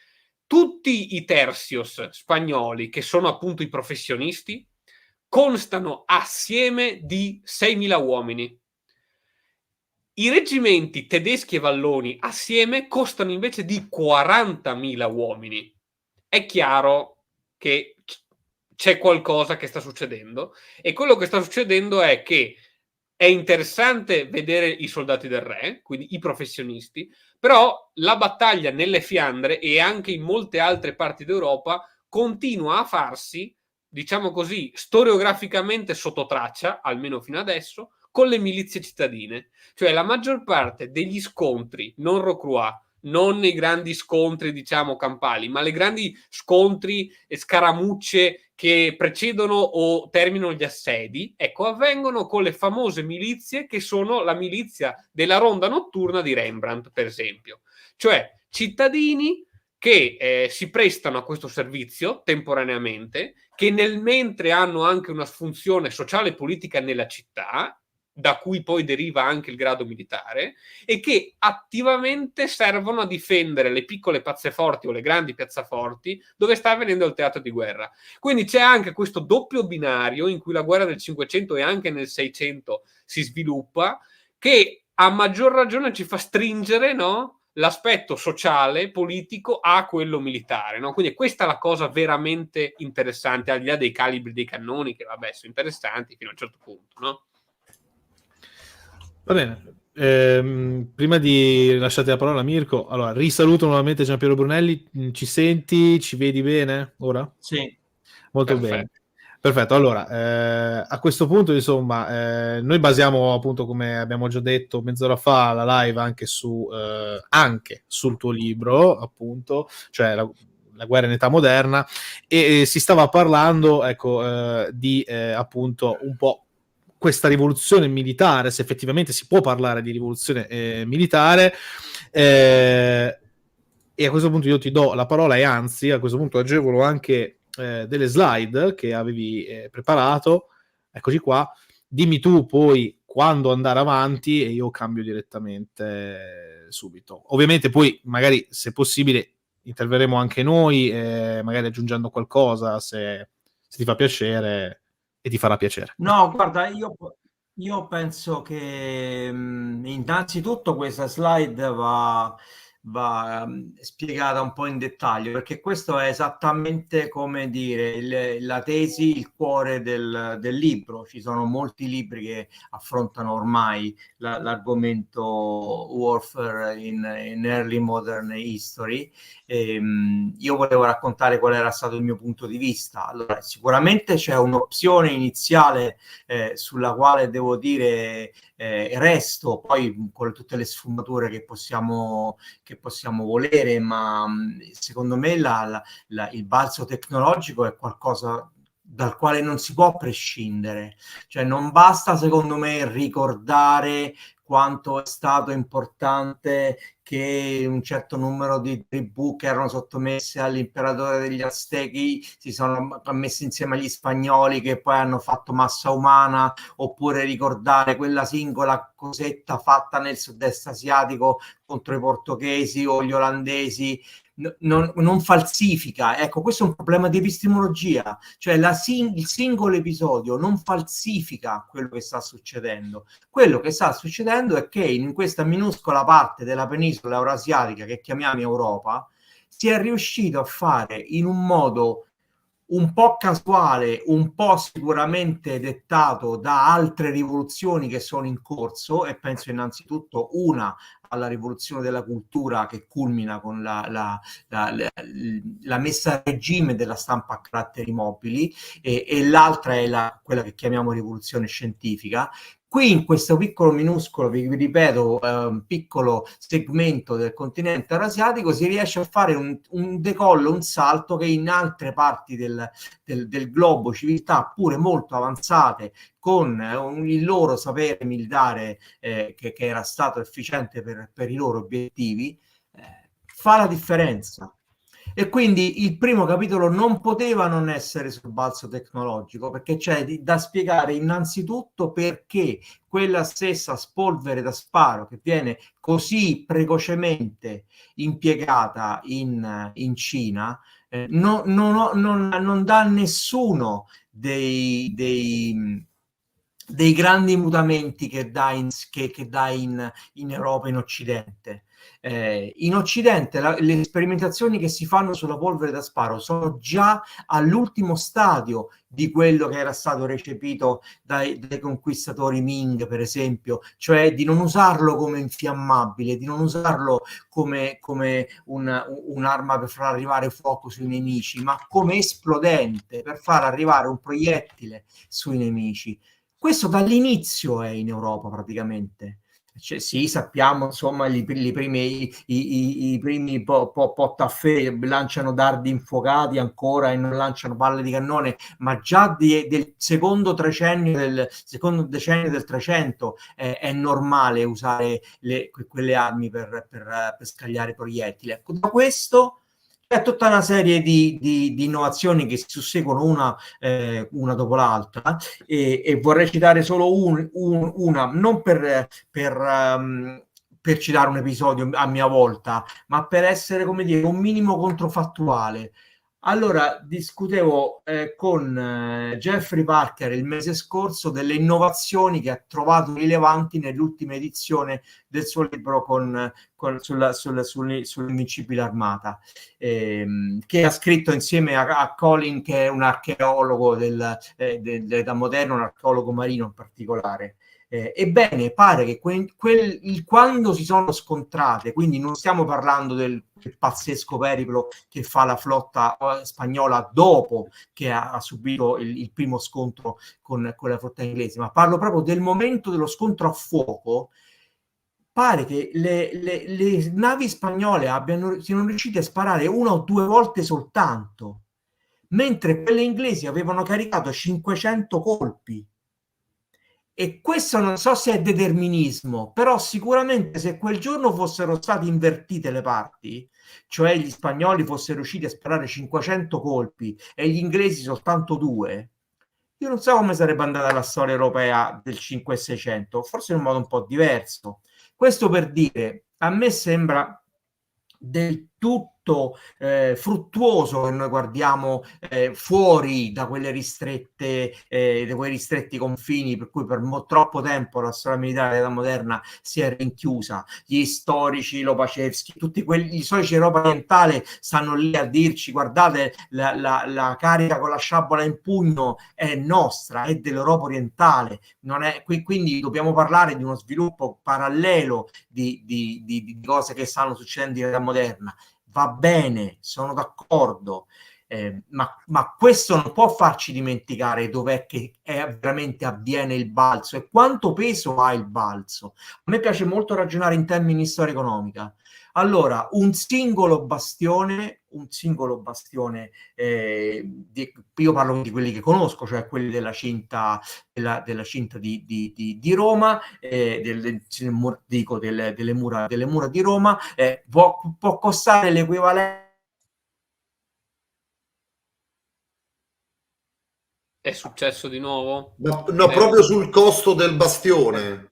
tutti i terzios spagnoli, che sono appunto i professionisti, constano assieme di 6.000 uomini. I reggimenti tedeschi e valloni assieme costano invece di 40.000 uomini. È chiaro che c'è qualcosa che sta succedendo, e quello che sta succedendo è che è interessante vedere i soldati del re, quindi i professionisti, però la battaglia nelle Fiandre e anche in molte altre parti d'Europa continua a farsi, diciamo così, storiograficamente sotto traccia, almeno fino adesso, con le milizie cittadine. Cioè la maggior parte degli scontri, non Rocroi, non i grandi scontri, diciamo, campali, ma le grandi scontri e scaramucce che precedono o terminano gli assedi, ecco, avvengono con le famose milizie che sono la milizia della ronda notturna di Rembrandt, per esempio. Cioè cittadini che si prestano a questo servizio temporaneamente, che nel mentre hanno anche una funzione sociale e politica nella città, da cui poi deriva anche il grado militare, e che attivamente servono a difendere le piccole piazzaforti o le grandi piazzaforti dove sta avvenendo il teatro di guerra. Quindi c'è anche questo doppio binario in cui la guerra del 500 e anche nel 600 si sviluppa, che a maggior ragione ci fa stringere, no, l'aspetto sociale, politico a quello militare, no? Quindi questa è la cosa veramente interessante, al di là dei calibri dei cannoni, che vabbè sono interessanti fino a un certo punto, no? Va bene, prima di lasciare la parola a Mirko, allora risaluto nuovamente Giampiero Brunelli, ci senti, ci vedi bene ora? Sì. Molto bene. Perfetto, allora a questo punto insomma noi basiamo appunto, come abbiamo già detto mezz'ora fa, la live anche sul tuo libro, appunto, cioè la guerra in età moderna, e si stava parlando, ecco, di appunto un po' questa rivoluzione militare, se effettivamente si può parlare di rivoluzione militare, e a questo punto io ti do la parola, e anzi a questo punto agevolo anche delle slide che avevi preparato, eccoci qua, dimmi tu poi quando andare avanti e io cambio direttamente subito. Ovviamente poi magari se possibile interverremo anche noi, magari aggiungendo qualcosa se ti fa piacere e ti farà piacere. No, guarda, io penso che innanzitutto questa slide va va spiegata un po' in dettaglio, perché questo è esattamente, come dire, la tesi, il cuore del libro. Ci sono molti libri che affrontano ormai l'argomento warfare in early modern history. Io volevo raccontare qual era stato il mio punto di vista. Allora, sicuramente c'è un'opzione iniziale sulla quale devo dire resto, poi con tutte le sfumature che possiamo volere, ma secondo me il balzo tecnologico è qualcosa dal quale non si può prescindere. Cioè non basta, secondo me, ricordare quanto è stato importante che un certo numero di tribù che erano sottomesse all'imperatore degli Aztechi si sono messi insieme agli spagnoli che poi hanno fatto massa umana, oppure ricordare quella singola cosetta fatta nel sud-est asiatico contro i portoghesi o gli olandesi. Non falsifica. Ecco, questo è un problema di epistemologia, cioè il singolo episodio non falsifica quello che sta succedendo. Quello che sta succedendo è che in questa minuscola parte della penisola eurasiatica che chiamiamo Europa si è riuscito a fare in un modo un po' casuale, un po' sicuramente dettato da altre rivoluzioni che sono in corso, e penso innanzitutto una alla rivoluzione della cultura che culmina con la messa a regime della stampa a caratteri mobili, e l'altra è quella che chiamiamo rivoluzione scientifica. Qui in questo piccolo minuscolo, vi ripeto, piccolo segmento del continente eurasiatico si riesce a fare un decollo, un salto che in altre parti del globo, civiltà pure molto avanzate, con il loro sapere militare che era stato efficiente per i loro obiettivi, fa la differenza. E quindi il primo capitolo non poteva non essere sul balzo tecnologico, perché c'è da spiegare innanzitutto perché quella stessa spolvere da sparo che viene così precocemente impiegata in Cina non dà nessuno dei grandi mutamenti che dà in Europa, in Occidente. In Occidente le sperimentazioni che si fanno sulla polvere da sparo sono già all'ultimo stadio di quello che era stato recepito dai conquistatori Ming, per esempio, cioè di non usarlo come infiammabile, di non usarlo come un'arma per far arrivare fuoco sui nemici, ma come esplodente per far arrivare un proiettile sui nemici. Questo dall'inizio è in Europa praticamente. Cioè, sì, sappiamo, insomma, i primi pottaffè lanciano dardi infuocati ancora e non lanciano palle di cannone, ma già del secondo decennio del 300 è normale usare quelle armi per scagliare proiettili. Ecco, da questo è tutta una serie di innovazioni che si susseguono una dopo l'altra, e vorrei citare solo una, non per citare un episodio a mia volta, ma per essere, come dire, un minimo controfattuale. Allora, discutevo con Jeffrey Parker il mese scorso delle innovazioni che ha trovato rilevanti nell'ultima edizione del suo libro sull'Invincibile Armata, che ha scritto insieme a Colin, che è un archeologo dell'età moderna, un archeologo marino in particolare. Ebbene, pare che quando si sono scontrate, quindi non stiamo parlando del pazzesco periplo che fa la flotta spagnola dopo che ha subito il primo scontro con la flotta inglese, ma parlo proprio del momento dello scontro a fuoco. Pare che le navi spagnole siano riuscite a sparare una o due volte soltanto, mentre quelle inglesi avevano caricato 500 colpi. E questo non so se è determinismo, però sicuramente se quel giorno fossero state invertite le parti, cioè gli spagnoli fossero riusciti a sparare 500 colpi e gli inglesi soltanto 2, io non so come sarebbe andata la storia europea del 5 e 600, forse in un modo un po' diverso. Questo per dire, a me sembra del tutto fruttuoso che noi guardiamo fuori da quelle ristrette, da quei ristretti confini per cui per troppo tempo la storia militare della moderna si è rinchiusa. Gli storici Lobachevsky, tutti gli storici dell'Europa orientale stanno lì a dirci: guardate, la carica con la sciabola in pugno è nostra, è dell'Europa orientale, non è quindi dobbiamo parlare di uno sviluppo parallelo di cose che stanno succedendo in età moderna. Va bene, sono d'accordo, ma questo non può farci dimenticare dov'è che veramente avviene il balzo e quanto peso ha il balzo. A me piace molto ragionare in termini di storia economica. Allora, un singolo bastione, io parlo di quelli che conosco, cioè quelli della cinta di Roma, delle mura di Roma, può costare l'equivalente. È successo di nuovo? No, proprio sul costo del bastione.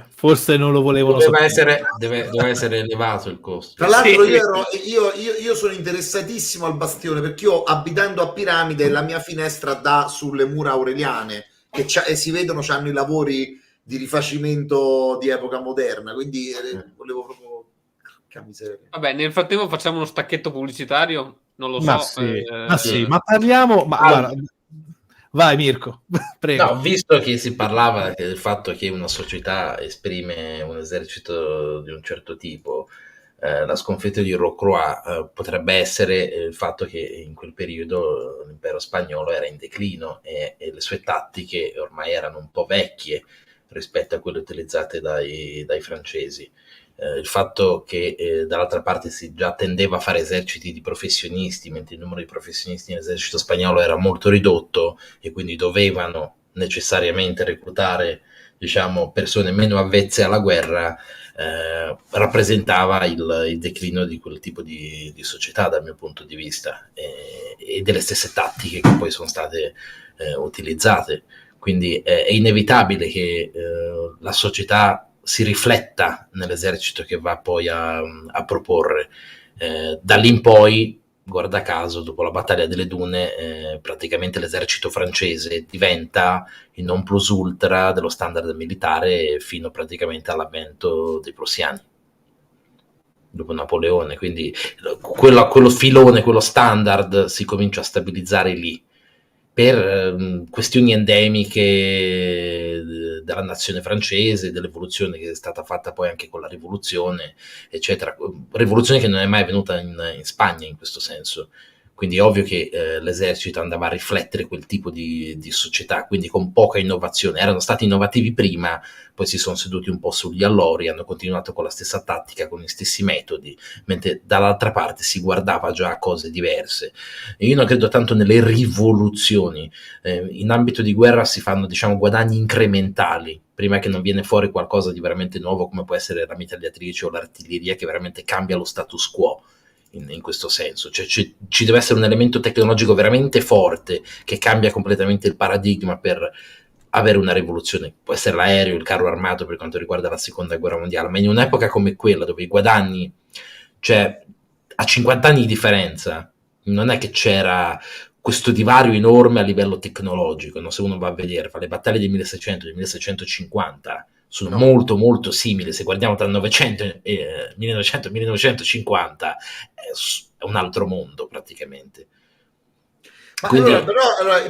Forse non lo volevano deve essere elevato il costo. Tra l'altro io sono interessatissimo al bastione, perché io, abitando a Piramide, la mia finestra dà sulle mura aureliane che si vedono, c'hanno i lavori di rifacimento di epoca moderna, quindi volevo proprio... Vabbè, nel frattempo facciamo uno stacchetto pubblicitario, non lo so. Sì, ma parliamo... guarda, vai Mirko, prego. No, visto che si parlava del fatto che una società esprime un esercito di un certo tipo, la sconfitta di Rocroi potrebbe essere il fatto che in quel periodo l'impero spagnolo era in declino e le sue tattiche ormai erano un po' vecchie rispetto a quelle utilizzate dai francesi. Il fatto che dall'altra parte si già tendeva a fare eserciti di professionisti, mentre il numero di professionisti nell'esercito spagnolo era molto ridotto e quindi dovevano necessariamente reclutare, diciamo, persone meno avvezze alla guerra, rappresentava il declino di quel tipo di società dal mio punto di vista, e delle stesse tattiche che poi sono state utilizzate. Quindi è inevitabile che la società si rifletta nell'esercito che va poi a proporre. Da lì in poi, guarda caso, dopo la battaglia delle Dune, praticamente l'esercito francese diventa il non plus ultra dello standard militare fino praticamente all'avvento dei prussiani dopo Napoleone. Quindi quello filone, quello standard si comincia a stabilizzare lì per questioni endemiche della nazione francese, dell'evoluzione che è stata fatta poi anche con la rivoluzione, eccetera. Rivoluzione che non è mai avvenuta in Spagna in questo senso. Quindi è ovvio che l'esercito andava a riflettere quel tipo di società, quindi con poca innovazione. Erano stati innovativi prima, poi si sono seduti un po' sugli allori, hanno continuato con la stessa tattica, con gli stessi metodi, mentre dall'altra parte si guardava già a cose diverse. E io non credo tanto nelle rivoluzioni. In ambito di guerra si fanno, diciamo, guadagni incrementali, prima che non viene fuori qualcosa di veramente nuovo, come può essere la mitragliatrice o l'artiglieria, che veramente cambia lo status quo. In questo senso, cioè ci deve essere un elemento tecnologico veramente forte che cambia completamente il paradigma per avere una rivoluzione. Può essere l'aereo, il carro armato per quanto riguarda la seconda guerra mondiale, ma in un'epoca come quella dove i guadagni, cioè a 50 anni di differenza, non è che c'era questo divario enorme a livello tecnologico, no? Se uno va a vedere, fa le battaglie del 1600 e del 1650 sono molto molto simili. Se guardiamo tra 900 e 1900 e 1950 è un altro mondo praticamente. Ma quindi... onestamente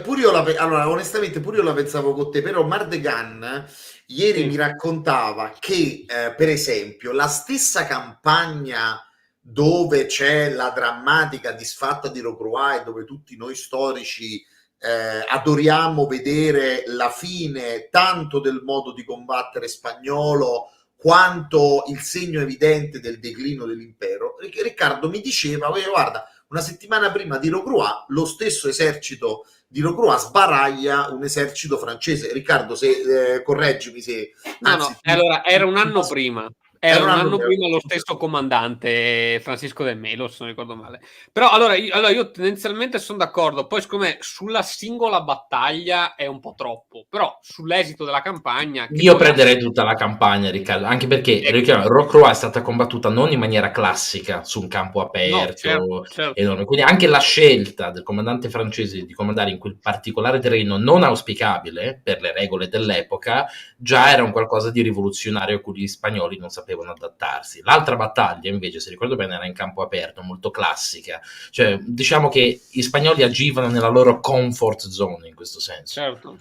pure io la pensavo con te, però Mardegan ieri mi raccontava che per esempio la stessa campagna dove c'è la drammatica disfatta di Rocroi, dove tutti noi storici adoriamo vedere la fine tanto del modo di combattere spagnolo quanto il segno evidente del declino dell'impero. Riccardo mi diceva, guarda, una settimana prima di Rocroi lo stesso esercito di Rocroi sbaraglia un esercito francese. Riccardo, se correggimi se... No, allora era un anno prima. Era un anno prima lo stesso comandante Francisco De Melo, se non ricordo male. Però allora io tendenzialmente sono d'accordo, poi secondo me sulla singola battaglia è un po' troppo, però sull'esito della campagna... Io prenderei tutta la campagna, Riccardo, anche perché Rocroi è stata combattuta non in maniera classica su un campo aperto, no, certo. enorme. Quindi anche la scelta del comandante francese di comandare in quel particolare terreno non auspicabile per le regole dell'epoca già era un qualcosa di rivoluzionario a cui gli spagnoli non sapevano adattarsi. L'altra battaglia invece, se ricordo bene, era in campo aperto, molto classica, cioè diciamo che gli spagnoli agivano nella loro comfort zone in questo senso. Certo.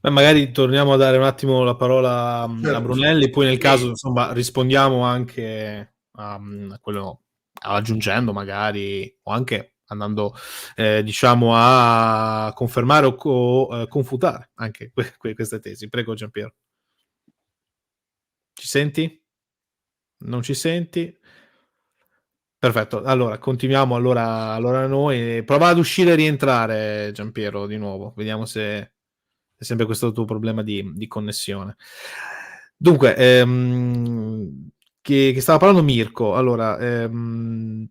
Beh, magari torniamo a dare un attimo la parola a Brunelli, poi nel caso insomma rispondiamo anche a quello, aggiungendo magari, o anche andando diciamo a confermare o confutare anche queste tesi. Prego Giampiero. Ci senti? Non ci senti? Perfetto, allora continuiamo allora noi. Prova ad uscire e rientrare Giampiero di nuovo, vediamo se è sempre questo tuo problema di connessione. Dunque, che stava parlando Mirko, allora... io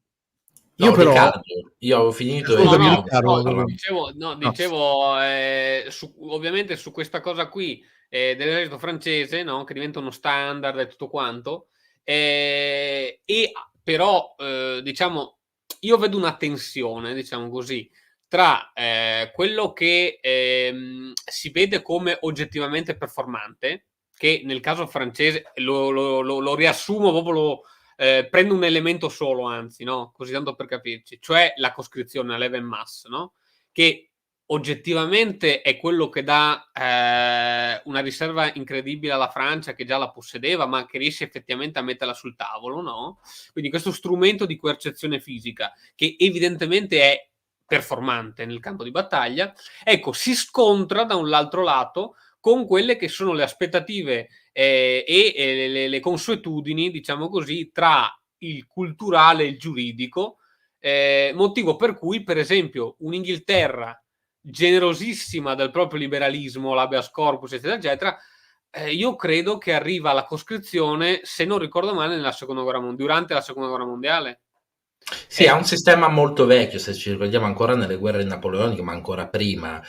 però... Riccardo, io avevo finito dicevo ovviamente su questa cosa qui dell'esercito francese, no? Che diventa uno standard e tutto quanto, e però diciamo io vedo una tensione, diciamo così, tra quello che si vede come oggettivamente performante, che nel caso francese lo riassumo proprio, prendo un elemento solo, anzi, no? Così tanto per capirci, cioè la coscrizione a leva en masse, no? Che oggettivamente è quello che dà una riserva incredibile alla Francia, che già la possedeva, ma che riesce effettivamente a metterla sul tavolo, no? Quindi questo strumento di coercizione fisica, che evidentemente è performante nel campo di battaglia, ecco, si scontra da un altro lato con quelle che sono le aspettative e le consuetudini, diciamo così, tra il culturale e il giuridico, motivo per cui, per esempio, un'Inghilterra generosissima del proprio liberalismo, l'habeas corpus, eccetera, eccetera, io credo che arriva alla coscrizione, se non ricordo male, durante la seconda guerra mondiale. Sì, ha un sistema molto vecchio, se ci ricordiamo ancora nelle guerre napoleoniche, ma ancora prima,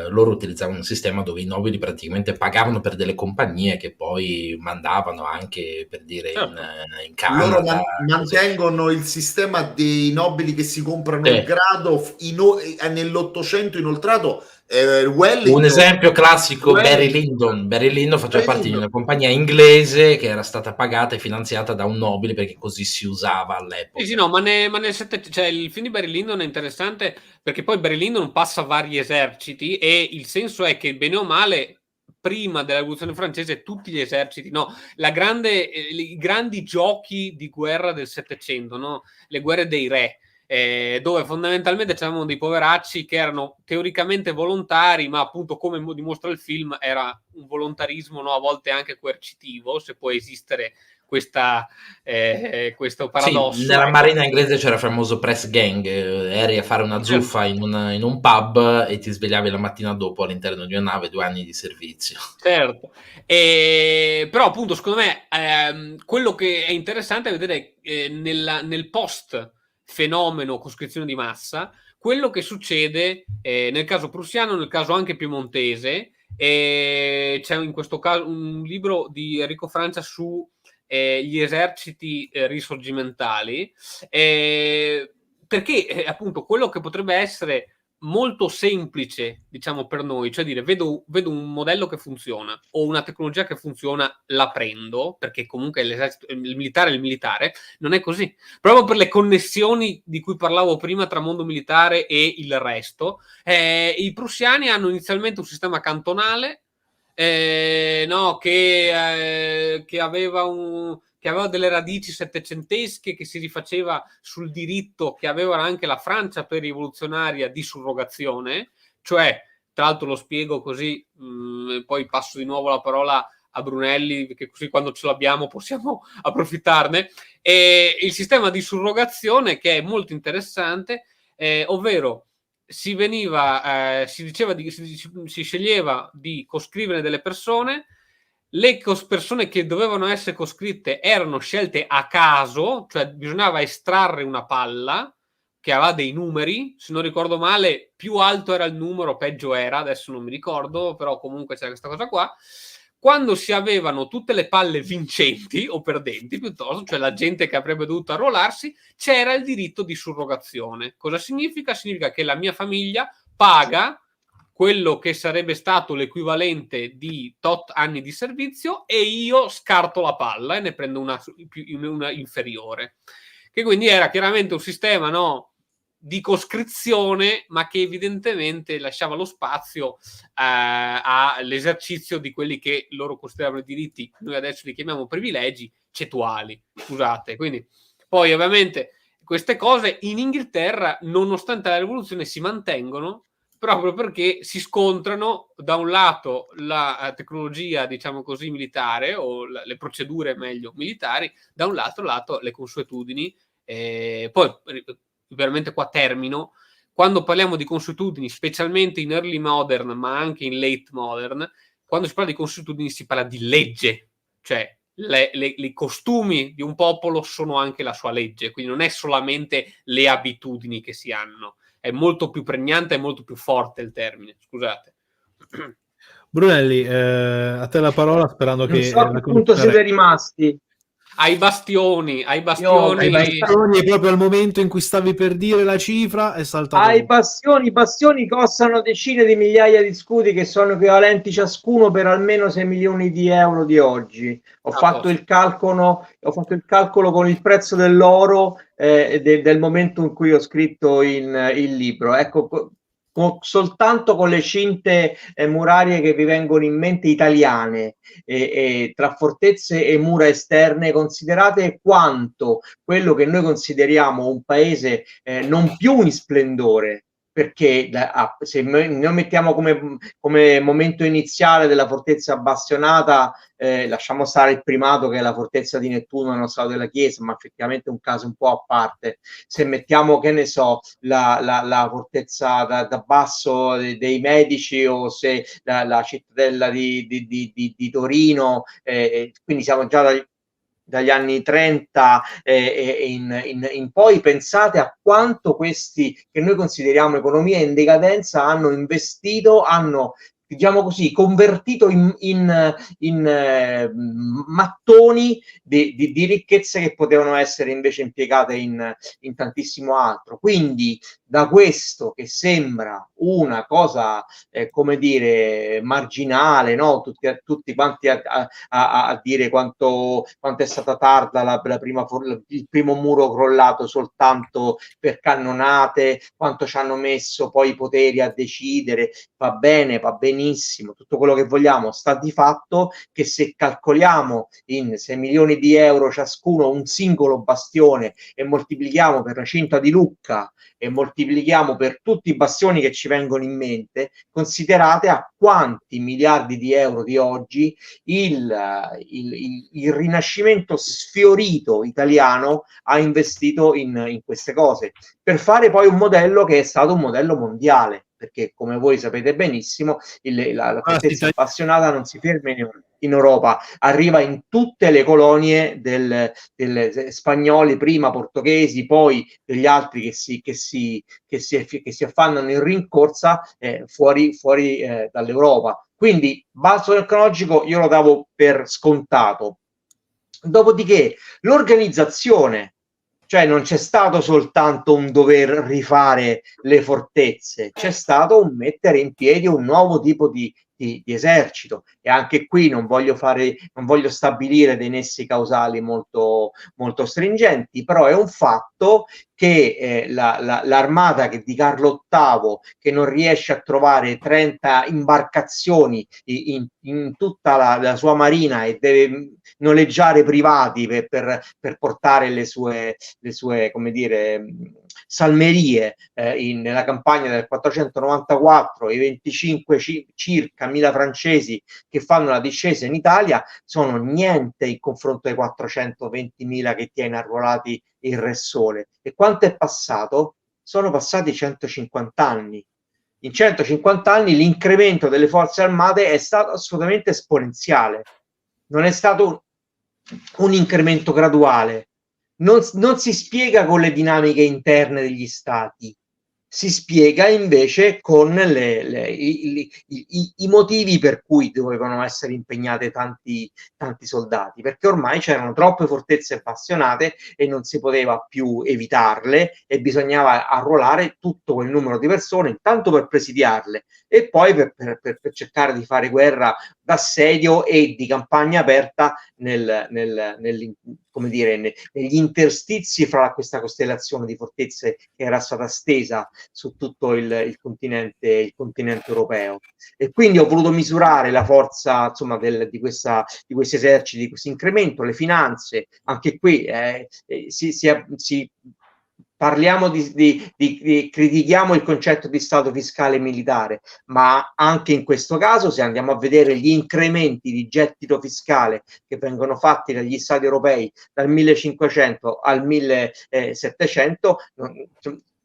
loro utilizzavano un sistema dove i nobili praticamente pagavano per delle compagnie che poi mandavano anche, per dire, in Canada. Loro mantengono il sistema dei nobili che si comprano il grado nell'Ottocento inoltrato. Un esempio classico, Barry Lyndon faceva parte di una compagnia inglese che era stata pagata e finanziata da un nobile perché così si usava all'epoca. Sì, no, ma nel cioè, il film di Barry Lyndon è interessante perché poi Barry Lyndon passa vari eserciti e il senso è che bene o male prima della rivoluzione francese tutti gli eserciti, no, i grandi giochi di guerra del Settecento, no, le guerre dei re, dove fondamentalmente c'erano dei poveracci che erano teoricamente volontari, ma appunto come dimostra il film era un volontarismo, no, a volte anche coercitivo, se può esistere questo paradosso. Sì, nella marina inglese c'era il famoso press gang, eri a fare una zuffa in un pub e ti svegliavi la mattina dopo all'interno di una nave, 2 anni di servizio. Certo, però appunto secondo me quello che è interessante è vedere nel post fenomeno coscrizione di massa quello che succede nel caso prussiano, nel caso anche piemontese. C'è in questo caso un libro di Enrico Francia su gli eserciti risorgimentali, perché appunto quello che potrebbe essere molto semplice, diciamo, per noi, cioè dire vedo un modello che funziona o una tecnologia che funziona, la prendo, perché comunque il militare non è così, proprio per le connessioni di cui parlavo prima tra mondo militare e il resto. I prussiani hanno inizialmente un sistema cantonale, no, che aveva delle radici settecentesche, che si rifaceva sul diritto che aveva anche la Francia pre-rivoluzionaria di surrogazione, cioè, tra l'altro lo spiego così, poi passo di nuovo la parola a Brunelli, perché così quando ce l'abbiamo possiamo approfittarne. Il sistema di surrogazione, che è molto interessante, ovvero si sceglieva di coscrivere delle persone le persone che dovevano essere coscritte erano scelte a caso, cioè bisognava estrarre una palla che aveva dei numeri, se non ricordo male, più alto era il numero, peggio era, adesso non mi ricordo, però comunque c'era questa cosa qua. Quando si avevano tutte le palle vincenti o perdenti, piuttosto, cioè la gente che avrebbe dovuto arruolarsi, c'era il diritto di surrogazione. Cosa significa? Significa che la mia famiglia paga quello che sarebbe stato l'equivalente di tot anni di servizio e io scarto la palla e ne prendo una inferiore. Che quindi era chiaramente un sistema, no, di coscrizione, ma che evidentemente lasciava lo spazio all'esercizio di quelli che loro consideravano i diritti, noi adesso li chiamiamo privilegi, cetuali. Scusate. Quindi poi ovviamente queste cose in Inghilterra, nonostante la rivoluzione, si mantengono proprio perché si scontrano da un lato la tecnologia, diciamo così, militare o le procedure meglio militari, da un lato le consuetudini. Poi veramente qua termino, quando parliamo di consuetudini, specialmente in early modern ma anche in late modern, quando si parla di consuetudini si parla di legge, cioè i costumi di un popolo sono anche la sua legge, quindi non è solamente le abitudini che si hanno, è molto più pregnante, è molto più forte il termine, scusate. Brunelli, a te la parola, sperando non che so a che punto siete rimasti. Ai bastioni e proprio al momento in cui stavi per dire la cifra è saltato. I bastioni costano decine di migliaia di scudi che sono equivalenti ciascuno per almeno 6 milioni di euro di oggi. Ho fatto il calcolo con il prezzo dell'oro del momento in cui ho scritto il libro. Ecco, soltanto con le cinte murarie che vi vengono in mente italiane, tra fortezze e mura esterne, considerate quanto quello che noi consideriamo un paese non più in splendore, perché se noi mettiamo come momento iniziale della fortezza bastionata, lasciamo stare il primato che è la fortezza di Nettuno nello stato della Chiesa, ma effettivamente è un caso un po' a parte. Se mettiamo, che ne so, la fortezza da basso dei Medici, o se la cittadella di Torino, quindi siamo già dagli anni 30 in poi, pensate a quanto questi che noi consideriamo economie in decadenza hanno investito, hanno, diciamo così, convertito in mattoni di ricchezze che potevano essere invece impiegate in tantissimo altro. Quindi da questo, che sembra una cosa come dire marginale, no? Tutti quanti a dire quanto è stata tarda il primo muro crollato soltanto per cannonate, quanto ci hanno messo poi i poteri a decidere, va bene, va benissimo, tutto quello che vogliamo. Sta di fatto che se calcoliamo in 6 milioni di euro ciascuno un singolo bastione e moltiplichiamo per la cinta di Lucca e moltiplichiamo per tutti i bastioni che ci vengono in mente, considerate a quanti miliardi di euro di oggi il rinascimento sfiorito italiano ha investito in queste cose, per fare poi un modello che è stato un modello mondiale, perché come voi sapete benissimo la fortezza appassionata non si ferma in Europa, arriva in tutte le colonie delle spagnoli, prima portoghesi, poi degli altri che si affannano in rincorsa fuori dall'Europa. Quindi basso tecnologico io lo davo per scontato. Dopodiché l'organizzazione, cioè non c'è stato soltanto un dover rifare le fortezze, c'è stato un mettere in piedi un nuovo tipo di esercito, e anche qui non voglio stabilire dei nessi causali molto, molto stringenti, però è un fatto che l'armata di Carlo VIII, che non riesce a trovare 30 imbarcazioni in tutta la sua marina e deve noleggiare privati per portare le sue come dire salmerie nella campagna del 494, i 25 circa 1000 francesi che fanno la discesa in Italia sono niente in confronto ai 420.000 che tiene arruolati il Re Sole. E quanto è passato? Sono passati 150 anni. In 150 anni l'incremento delle forze armate è stato assolutamente esponenziale. non è stato un incremento graduale, non si spiega con le dinamiche interne degli stati, si spiega invece con i motivi per cui dovevano essere impegnate tanti soldati, perché ormai c'erano troppe fortezze appassionate e non si poteva più evitarle e bisognava arruolare tutto quel numero di persone, intanto per presidiarle e poi per cercare di fare guerra d'assedio e di campagna aperta come dire, negli interstizi fra questa costellazione di fortezze che era stata stesa su tutto il continente europeo. E quindi ho voluto misurare la forza, insomma, di questi eserciti, di questo incremento, le finanze. Anche qui parliamo critichiamo il concetto di stato fiscale militare, ma anche in questo caso, se andiamo a vedere gli incrementi di gettito fiscale che vengono fatti dagli stati europei dal 1500 al 1700,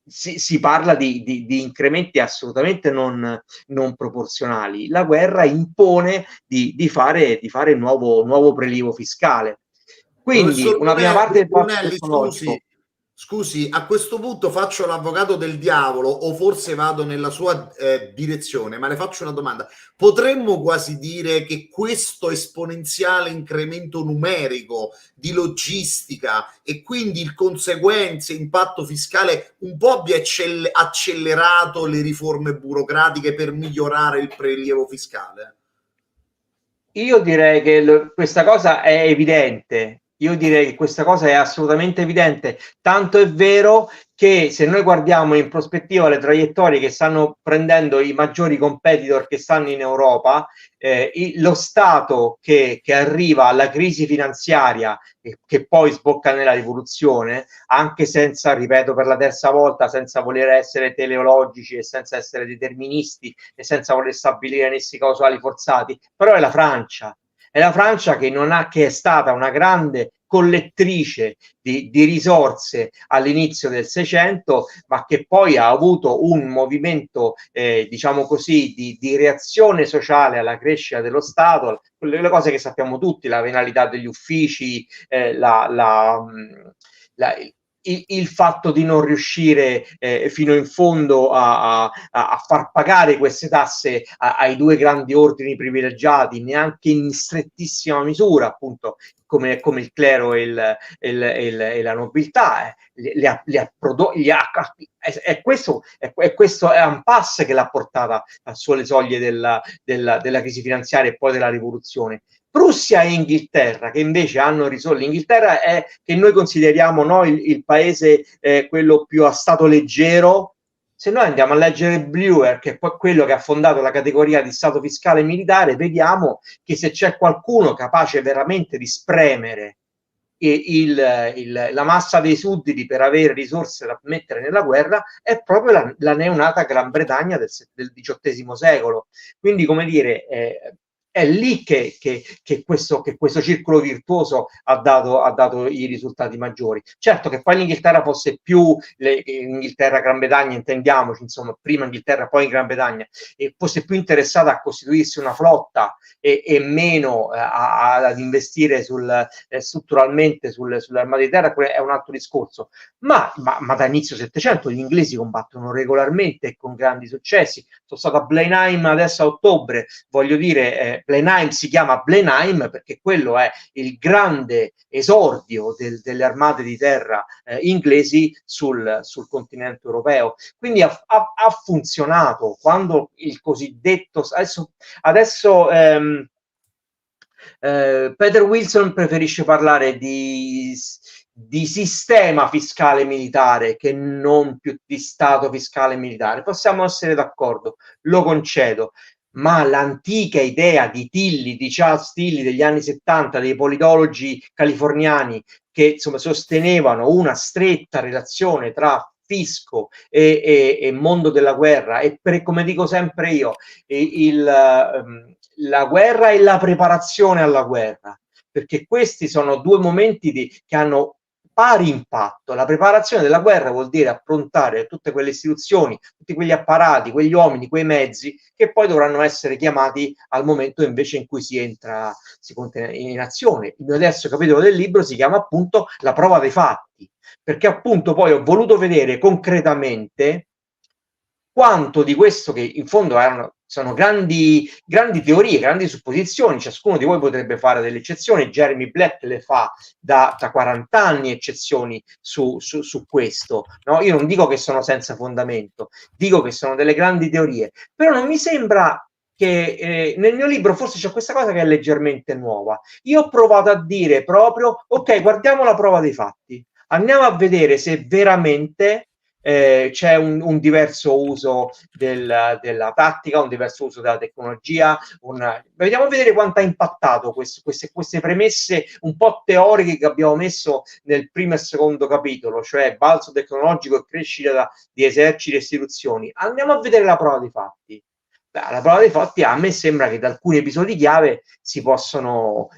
si parla di incrementi assolutamente non proporzionali. La guerra impone di fare nuovo prelievo fiscale. Quindi una prima parte del patto tecnologico. Scusi, a questo punto faccio l'avvocato del diavolo o forse vado nella sua direzione, ma le faccio una domanda. Potremmo quasi dire che questo esponenziale incremento numerico di logistica e quindi il conseguente impatto fiscale un po' abbia accelerato le riforme burocratiche per migliorare il prelievo fiscale? Io direi che questa cosa è evidente. Io direi che questa cosa è assolutamente evidente, tanto è vero che se noi guardiamo in prospettiva le traiettorie che stanno prendendo i maggiori competitor che stanno in Europa, lo Stato che arriva alla crisi finanziaria che poi sbocca nella rivoluzione, anche senza, ripeto per la terza volta, senza voler essere teleologici e senza essere deterministi e senza voler stabilire nessi causali forzati, però è la Francia. È la Francia che è stata una grande collettrice di risorse all'inizio del Seicento, ma che poi ha avuto un movimento, diciamo così, di reazione sociale alla crescita dello Stato, le cose che sappiamo tutti, la venalità degli uffici, il fatto di non riuscire fino in fondo a far pagare queste tasse ai due grandi ordini privilegiati, neanche in strettissima misura, appunto, come il clero e la nobiltà, questo è un passo che l'ha portata sulle soglie della crisi finanziaria e poi della rivoluzione. Prussia e Inghilterra, che invece hanno risolto. L'Inghilterra è che noi consideriamo il paese quello più a stato leggero. Se noi andiamo a leggere Brewer, che è poi quello che ha fondato la categoria di stato fiscale militare, vediamo che se c'è qualcuno capace veramente di spremere la massa dei sudditi per avere risorse da mettere nella guerra, è proprio la neonata Gran Bretagna del XVIII secolo. Quindi, come dire, è lì che questo circolo virtuoso ha dato i risultati maggiori. Certo che poi l'Inghilterra fosse più Inghilterra, Gran Bretagna, intendiamoci, insomma, prima Inghilterra, poi Gran Bretagna, e fosse più interessata a costituirsi una flotta e meno ad investire strutturalmente sulle armate di terra, è un altro discorso. Ma da inizio Settecento gli inglesi combattono regolarmente e con grandi successi. Sono stato a Blenheim adesso a ottobre, voglio dire, Blenheim si chiama Blenheim perché quello è il grande esordio delle armate di terra inglesi sul continente europeo. Quindi ha funzionato quando il cosiddetto adesso Peter Wilson preferisce parlare di sistema fiscale militare che non più di stato fiscale militare. Possiamo essere d'accordo, lo concedo, ma l'antica idea di Tilly, di Charles Tilly degli anni 70, dei politologi californiani che insomma sostenevano una stretta relazione tra fisco e mondo della guerra, e come dico sempre io, la guerra e la preparazione alla guerra, perché questi sono due momenti che hanno pari impatto. La preparazione della guerra vuol dire approntare tutte quelle istituzioni, tutti quegli apparati, quegli uomini, quei mezzi che poi dovranno essere chiamati al momento invece in cui si entra in azione. Il mio terzo capitolo del libro si chiama appunto La prova dei fatti, perché appunto poi ho voluto vedere concretamente quanto di questo, che in fondo sono grandi teorie, grandi supposizioni, ciascuno di voi potrebbe fare delle eccezioni, Jeremy Black le fa da 40 anni eccezioni su questo, no? Io non dico che sono senza fondamento, dico che sono delle grandi teorie, però non mi sembra che nel mio libro forse c'è questa cosa che è leggermente nuova. Io ho provato a dire proprio, ok, guardiamo la prova dei fatti, andiamo a vedere se veramente c'è un diverso uso della tattica, un diverso uso della tecnologia. Vediamo a vedere quanto ha impattato queste premesse un po' teoriche che abbiamo messo nel primo e secondo capitolo, cioè balzo tecnologico e crescita di eserciti e istituzioni. Andiamo a vedere la prova dei fatti. La prova dei fatti, a me sembra che da alcuni episodi chiave si possono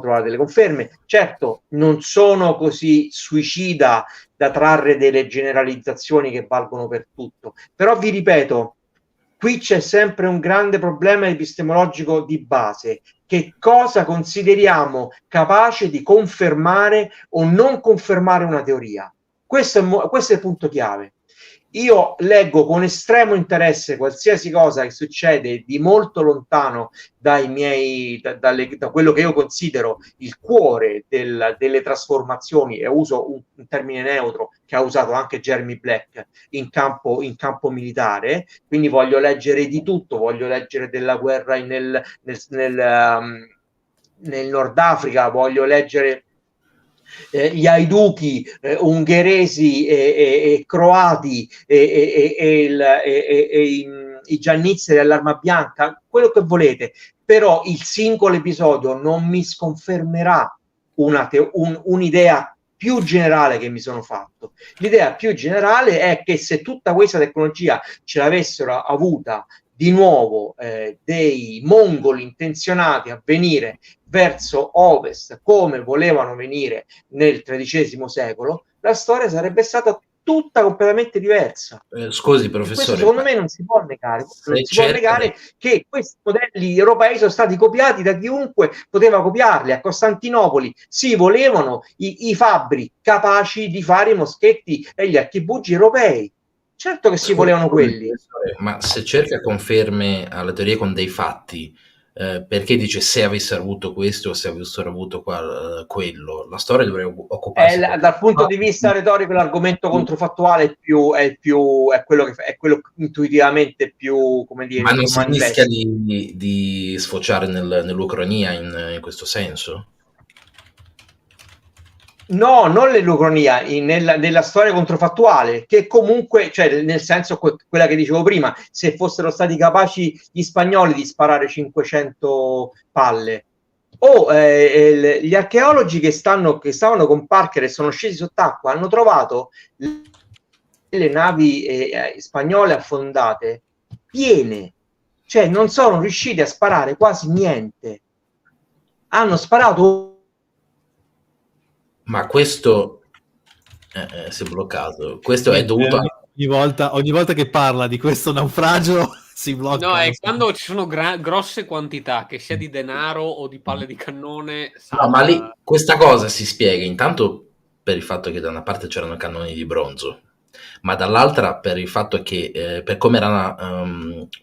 trovare delle conferme. Certo, non sono così suicida da trarre delle generalizzazioni che valgono per tutto, però vi ripeto, qui c'è sempre un grande problema epistemologico di base: che cosa consideriamo capace di confermare o non confermare una teoria. Questo è il punto chiave. Io leggo con estremo interesse qualsiasi cosa che succede di molto lontano da quello che io considero il cuore delle trasformazioni, e uso un termine neutro che ha usato anche Jeremy Black in campo militare. Quindi voglio leggere di tutto, voglio leggere della guerra nel Nord Africa, voglio leggere gli aiduchi ungheresi e croati e i giannizzeri all'arma bianca, quello che volete, però il singolo episodio non mi sconfermerà un'idea più generale che mi sono fatto. L'idea più generale è che se tutta questa tecnologia ce l'avessero avuta di nuovo dei mongoli intenzionati a venire verso ovest come volevano venire nel XIII secolo, la storia sarebbe stata tutta completamente diversa. Scusi, professore. Questo secondo me non si può negare. Non si può negare che questi modelli europei sono stati copiati da chiunque poteva copiarli. A Costantinopoli si volevano i fabbri capaci di fare i moschetti e gli archibugi europei. Certo che si volevano quelli. Ma se cerca conferme alle teorie con dei fatti, perché dice se avessero avuto questo o se avessero avuto quello? La storia dovrebbe occuparsi dal punto di vista retorico l'argomento controfattuale è quello intuitivamente più, come dire, ma non si rischia di sfociare nell'ucronia in questo senso? No, non l'ucronia, nella storia controfattuale, che comunque, cioè nel senso quella che dicevo prima, se fossero stati capaci gli spagnoli di sparare 500 palle, gli archeologi che stavano con Parker e sono scesi sott'acqua hanno trovato le navi spagnole affondate piene, cioè non sono riusciti a sparare quasi niente, hanno sparato. Ma questo si è bloccato. Questo è dovuto ogni volta che parla di questo naufragio si blocca. No, è quando ci sono grosse quantità, che sia di denaro o di palle di cannone. No, ma lì questa cosa si spiega intanto per il fatto che da una parte c'erano cannoni di bronzo, ma dall'altra per il fatto che per come era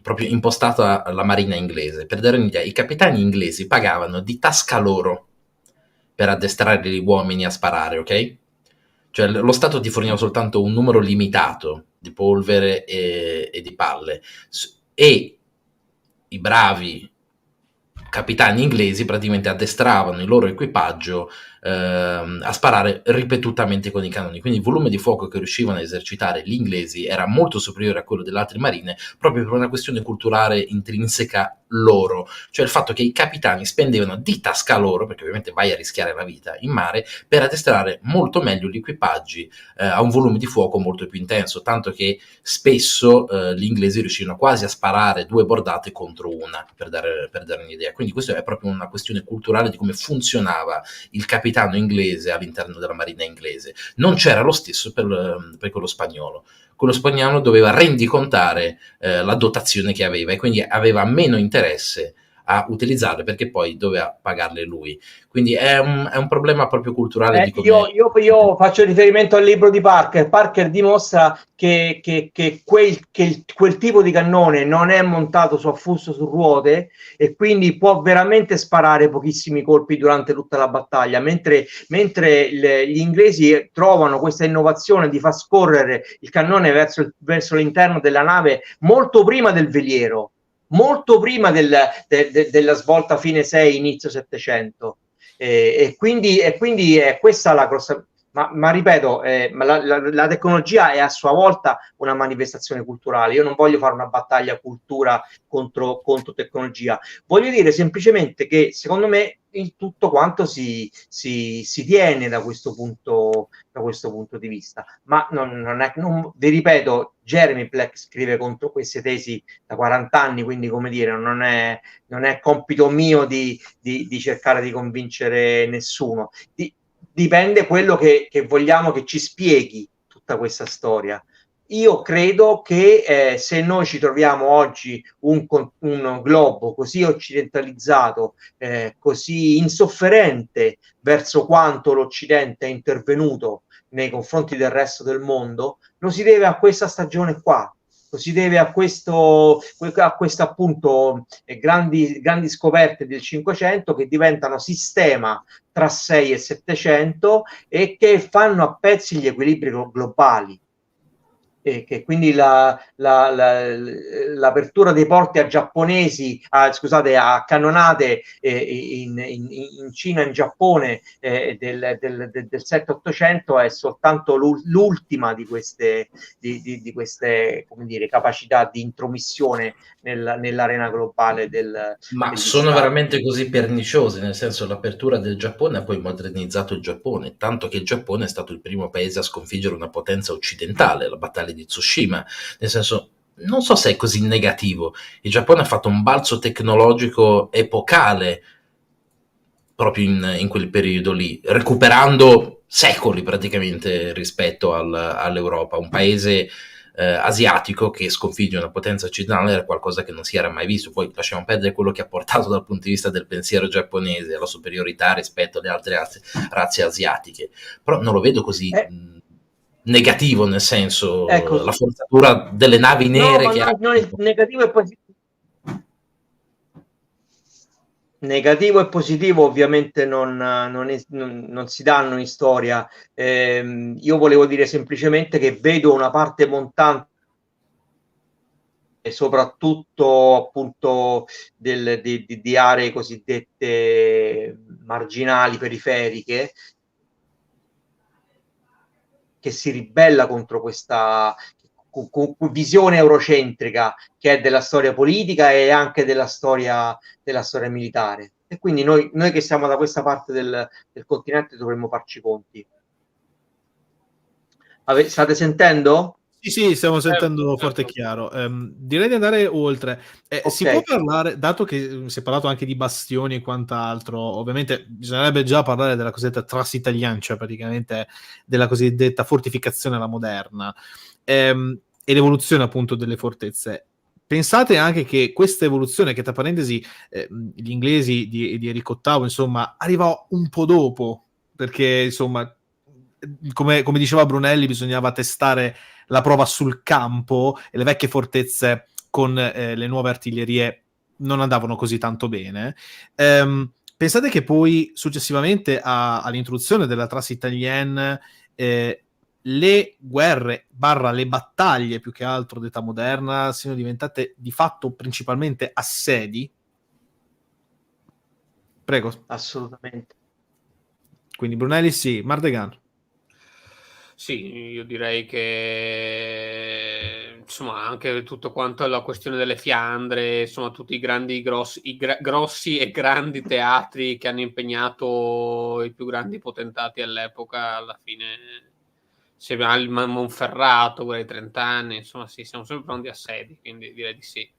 proprio impostata la marina inglese. Per dare un'idea, i capitani inglesi pagavano di tasca loro per addestrare gli uomini a sparare, ok? Cioè lo Stato ti forniva soltanto un numero limitato di polvere e di palle, e i bravi capitani inglesi praticamente addestravano il loro equipaggio a sparare ripetutamente con i cannoni, quindi il volume di fuoco che riuscivano a esercitare gli inglesi era molto superiore a quello delle altre marine, proprio per una questione culturale intrinseca loro, cioè il fatto che i capitani spendevano di tasca loro, perché ovviamente vai a rischiare la vita in mare, per addestrare molto meglio gli equipaggi a un volume di fuoco molto più intenso, tanto che spesso gli inglesi riuscivano quasi a sparare 2 bordate contro una, per dare un'idea. Quindi questa è proprio una questione culturale di come funzionava il capitano capitano inglese all'interno della marina inglese. Non c'era lo stesso per quello spagnolo. Quello spagnolo doveva rendicontare la dotazione che aveva, e quindi aveva meno interesse a utilizzarle, perché poi doveva pagarle lui. Quindi è un problema proprio culturale di come... Io faccio riferimento al libro di Parker. Parker dimostra che quel tipo di cannone non è montato su affusto su ruote, e quindi può veramente sparare pochissimi colpi durante tutta la battaglia, mentre gli inglesi trovano questa innovazione di far scorrere il cannone verso l'interno della nave molto prima del veliero, molto prima della svolta fine 6 inizio 700, e quindi è questa la grossa, ma ripeto, la tecnologia è a sua volta una manifestazione culturale. Io non voglio fare una battaglia cultura contro tecnologia, voglio dire semplicemente che secondo me il tutto quanto si tiene da questo punto di vista, ma non vi ripeto, Jeremy Black scrive contro queste tesi da 40 anni, quindi come dire, non è compito mio di cercare di convincere nessuno. Dipende quello che vogliamo che ci spieghi tutta questa storia. Io credo che se noi ci troviamo oggi un globo così occidentalizzato, così insofferente verso quanto l'Occidente è intervenuto nei confronti del resto del mondo, lo si deve a questa stagione qua, lo si deve a questo appunto grandi scoperte del 500 che diventano sistema tra 6 e 700 e che fanno a pezzi gli equilibri globali. E che quindi l'apertura dei porti a giapponesi, a cannonate in Cina e in Giappone del 7-800 è soltanto l'ultima di queste come dire, capacità di intromissione nell'arena globale Ma sono veramente così perniciose, nel senso, l'apertura del Giappone ha poi modernizzato il Giappone, tanto che il Giappone è stato il primo paese a sconfiggere una potenza occidentale, la battaglia di Tsushima, nel senso, non so se è così negativo. Il Giappone ha fatto un balzo tecnologico epocale proprio in quel periodo lì, recuperando secoli praticamente rispetto all'Europa, un paese asiatico che sconfigge una potenza occidentale era qualcosa che non si era mai visto. Poi lasciamo perdere quello che ha portato dal punto di vista del pensiero giapponese alla superiorità rispetto alle altre razze asiatiche, però non lo vedo così negativo, nel senso, ecco, la forzatura delle navi nere non è negativo e positivo. Negativo e positivo ovviamente non si danno in storia. Io volevo dire semplicemente che vedo una parte montante, soprattutto appunto di aree cosiddette marginali, periferiche, che si ribella contro questa visione eurocentrica che è della storia politica e anche della storia militare, e quindi noi che siamo da questa parte del continente dovremmo farci conti. State sentendo? Sì, stiamo sentendo forte e chiaro. Direi di andare oltre. Okay. Si può parlare, dato che si è parlato anche di bastioni e quant'altro, ovviamente bisognerebbe già parlare della cosiddetta Tras Italian, cioè praticamente della cosiddetta fortificazione alla moderna, e l'evoluzione appunto delle fortezze. Pensate anche che questa evoluzione, che tra parentesi gli inglesi di Enrico VIII, insomma, arrivò un po' dopo, perché insomma, come diceva Brunelli, bisognava testare la prova sul campo e le vecchie fortezze con le nuove artiglierie non andavano così tanto bene. Pensate che poi successivamente all'introduzione della Tras Italienne le guerre / le battaglie più che altro d'età moderna siano diventate di fatto principalmente assedi? Prego. Assolutamente. Quindi Brunelli sì, Mardegan. Sì, io direi che insomma anche tutto quanto la questione delle Fiandre, insomma tutti i grossi e grandi teatri che hanno impegnato i più grandi potentati all'epoca, alla fine se il Monferrato, quei 30 anni, insomma sì, siamo sempre pronti assedi, quindi direi di sì.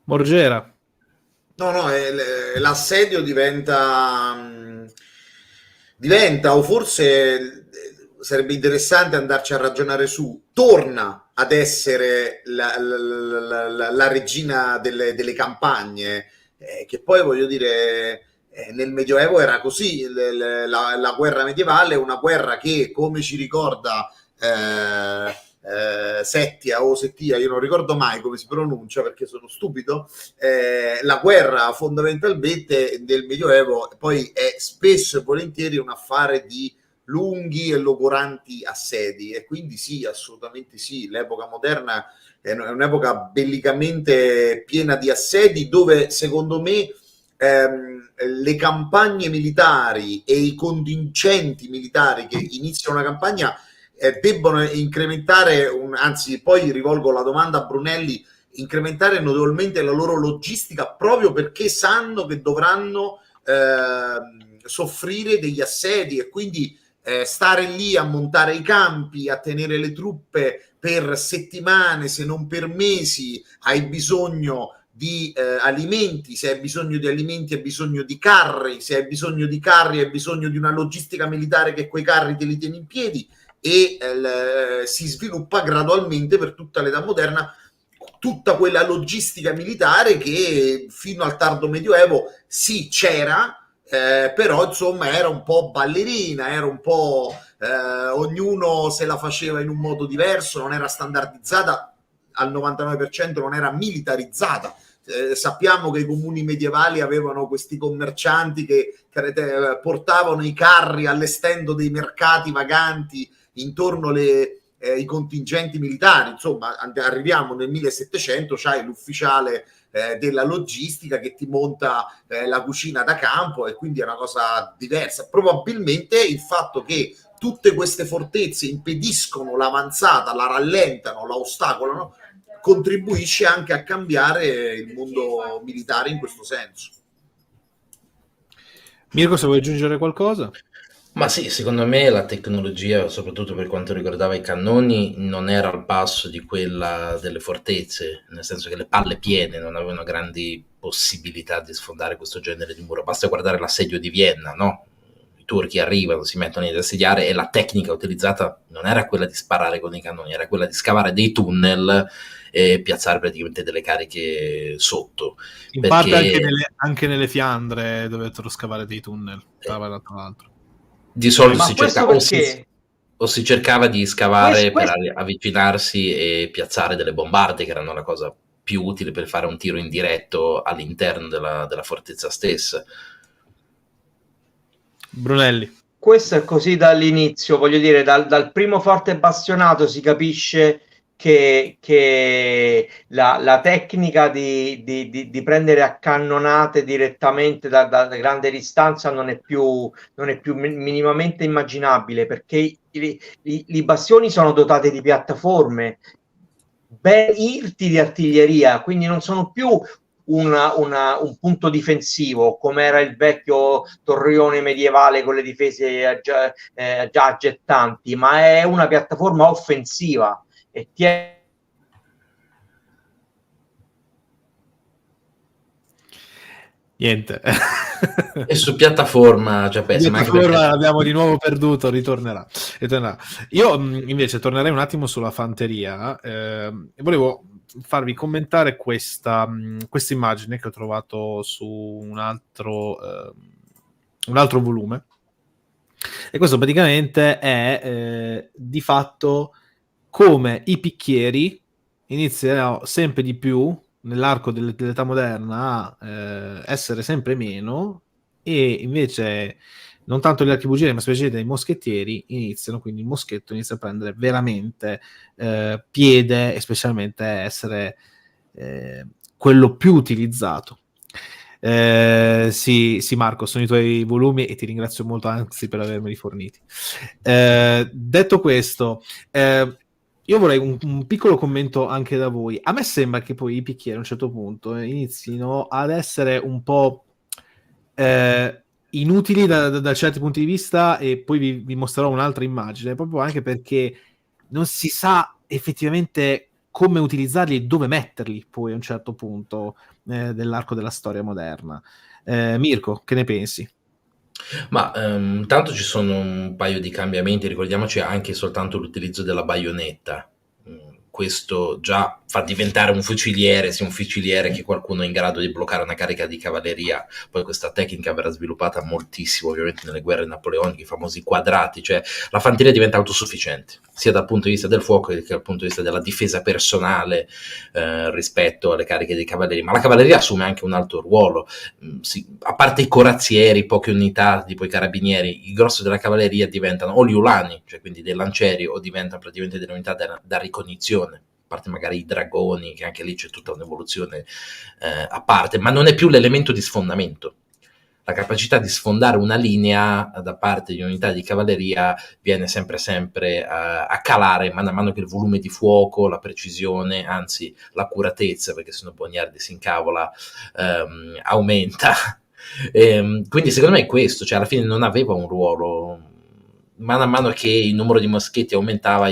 Morgera. No, l'assedio diventa diventa, o forse sarebbe interessante andarci a ragionare su, torna ad essere la regina delle campagne, che poi voglio dire, nel Medioevo era così, la guerra medievale è una guerra che, come ci ricorda Settia o Settia, io non ricordo mai come si pronuncia perché sono stupido, la guerra fondamentalmente del Medioevo poi è spesso e volentieri un affare di lunghi e logoranti assedi, e quindi sì, assolutamente sì, l'epoca moderna è un'epoca bellicamente piena di assedi, dove secondo me le campagne militari e i contingenti militari che iniziano una campagna debbono incrementare, anzi poi rivolgo la domanda a Brunelli, incrementare notevolmente la loro logistica, proprio perché sanno che dovranno soffrire degli assedi, e quindi stare lì a montare i campi, a tenere le truppe per settimane, se non per mesi. Hai bisogno di alimenti, se hai bisogno di alimenti hai bisogno di carri, se hai bisogno di carri hai bisogno di una logistica militare che quei carri te li tieni in piedi, e si sviluppa gradualmente per tutta l'età moderna tutta quella logistica militare che fino al tardo Medioevo sì c'era, però insomma era un po' ballerina, era un po' ognuno se la faceva in un modo diverso, non era standardizzata, al 99% non era militarizzata. Sappiamo che i comuni medievali avevano questi commercianti che portavano i carri allestendo dei mercati vaganti intorno i contingenti militari. Insomma, arriviamo nel 1700, c'hai l'ufficiale della logistica che ti monta la cucina da campo, e quindi è una cosa diversa. Probabilmente il fatto che tutte queste fortezze impediscono l'avanzata, la rallentano, la ostacolano, contribuisce anche a cambiare il mondo militare in questo senso. Mirko, se vuoi aggiungere qualcosa? Ma sì, secondo me la tecnologia, soprattutto per quanto riguardava i cannoni, non era al passo di quella delle fortezze, nel senso che le palle piene non avevano grandi possibilità di sfondare questo genere di muro. Basta guardare l'assedio di Vienna, no? I turchi arrivano, si mettono ad assediare, e la tecnica utilizzata non era quella di sparare con i cannoni, era quella di scavare dei tunnel e piazzare praticamente delle cariche sotto. In parte anche nelle Fiandre dovettero scavare dei tunnel, tra l'altro. Di solito si cercava di scavare per avvicinarsi e piazzare delle bombarde, che erano la cosa più utile per fare un tiro indiretto all'interno della fortezza stessa. Brunelli. Questo è così dall'inizio, voglio dire, dal primo forte bastionato si capisce che la tecnica di prendere a cannonate direttamente da grande distanza non è più minimamente immaginabile, perché i bastioni sono dotati di piattaforme ben irti di artiglieria, quindi non sono più un punto difensivo come era il vecchio torrione medievale con le difese già aggettanti, ma è una piattaforma offensiva. E niente. E su piattaforma, cioè, l'abbiamo di nuovo perduto, ritornerà. Io invece tornerei un attimo sulla fanteria e volevo farvi commentare questa immagine che ho trovato su un altro volume, e questo praticamente è di fatto come i picchieri iniziano sempre di più nell'arco dell'età moderna a essere sempre meno, e invece non tanto gli archibugieri ma specialmente i moschettieri iniziano, quindi il moschetto inizia a prendere veramente piede, e specialmente essere quello più utilizzato. Sì, Marco, sono i tuoi volumi e ti ringrazio molto, anzi, per avermeli forniti. Detto questo, io vorrei un piccolo commento anche da voi. A me sembra che poi i picchieri a un certo punto inizino ad essere un po' inutili da certi punti di vista, e poi vi mostrerò un'altra immagine, proprio anche perché non si sa effettivamente come utilizzarli e dove metterli poi a un certo punto dell'arco della storia moderna. Mirko, che ne pensi? Ma tanto ci sono un paio di cambiamenti, ricordiamoci anche soltanto l'utilizzo della baionetta. Questo già fa diventare un fuciliere, sì, un fuciliere che qualcuno è in grado di bloccare una carica di cavalleria. Poi questa tecnica verrà sviluppata moltissimo ovviamente nelle guerre napoleoniche, i famosi quadrati, cioè la fanteria diventa autosufficiente, sia dal punto di vista del fuoco che dal punto di vista della difesa personale rispetto alle cariche di cavalleria. Ma la cavalleria assume anche un altro ruolo. Sì, a parte i corazzieri, poche unità, tipo i carabinieri, il grosso della cavalleria diventano o gli ulani, cioè quindi dei lancieri, o diventano praticamente delle unità da ricognizione, a parte magari i dragoni, che anche lì c'è tutta un'evoluzione a parte, ma non è più l'elemento di sfondamento. La capacità di sfondare una linea da parte di unità di cavalleria viene sempre a calare man mano che il volume di fuoco, la precisione, anzi l'accuratezza, perché se no Bonniardi si incavola, aumenta. Quindi secondo me è questo, cioè alla fine non aveva un ruolo. Man mano che il numero di moschetti aumentava,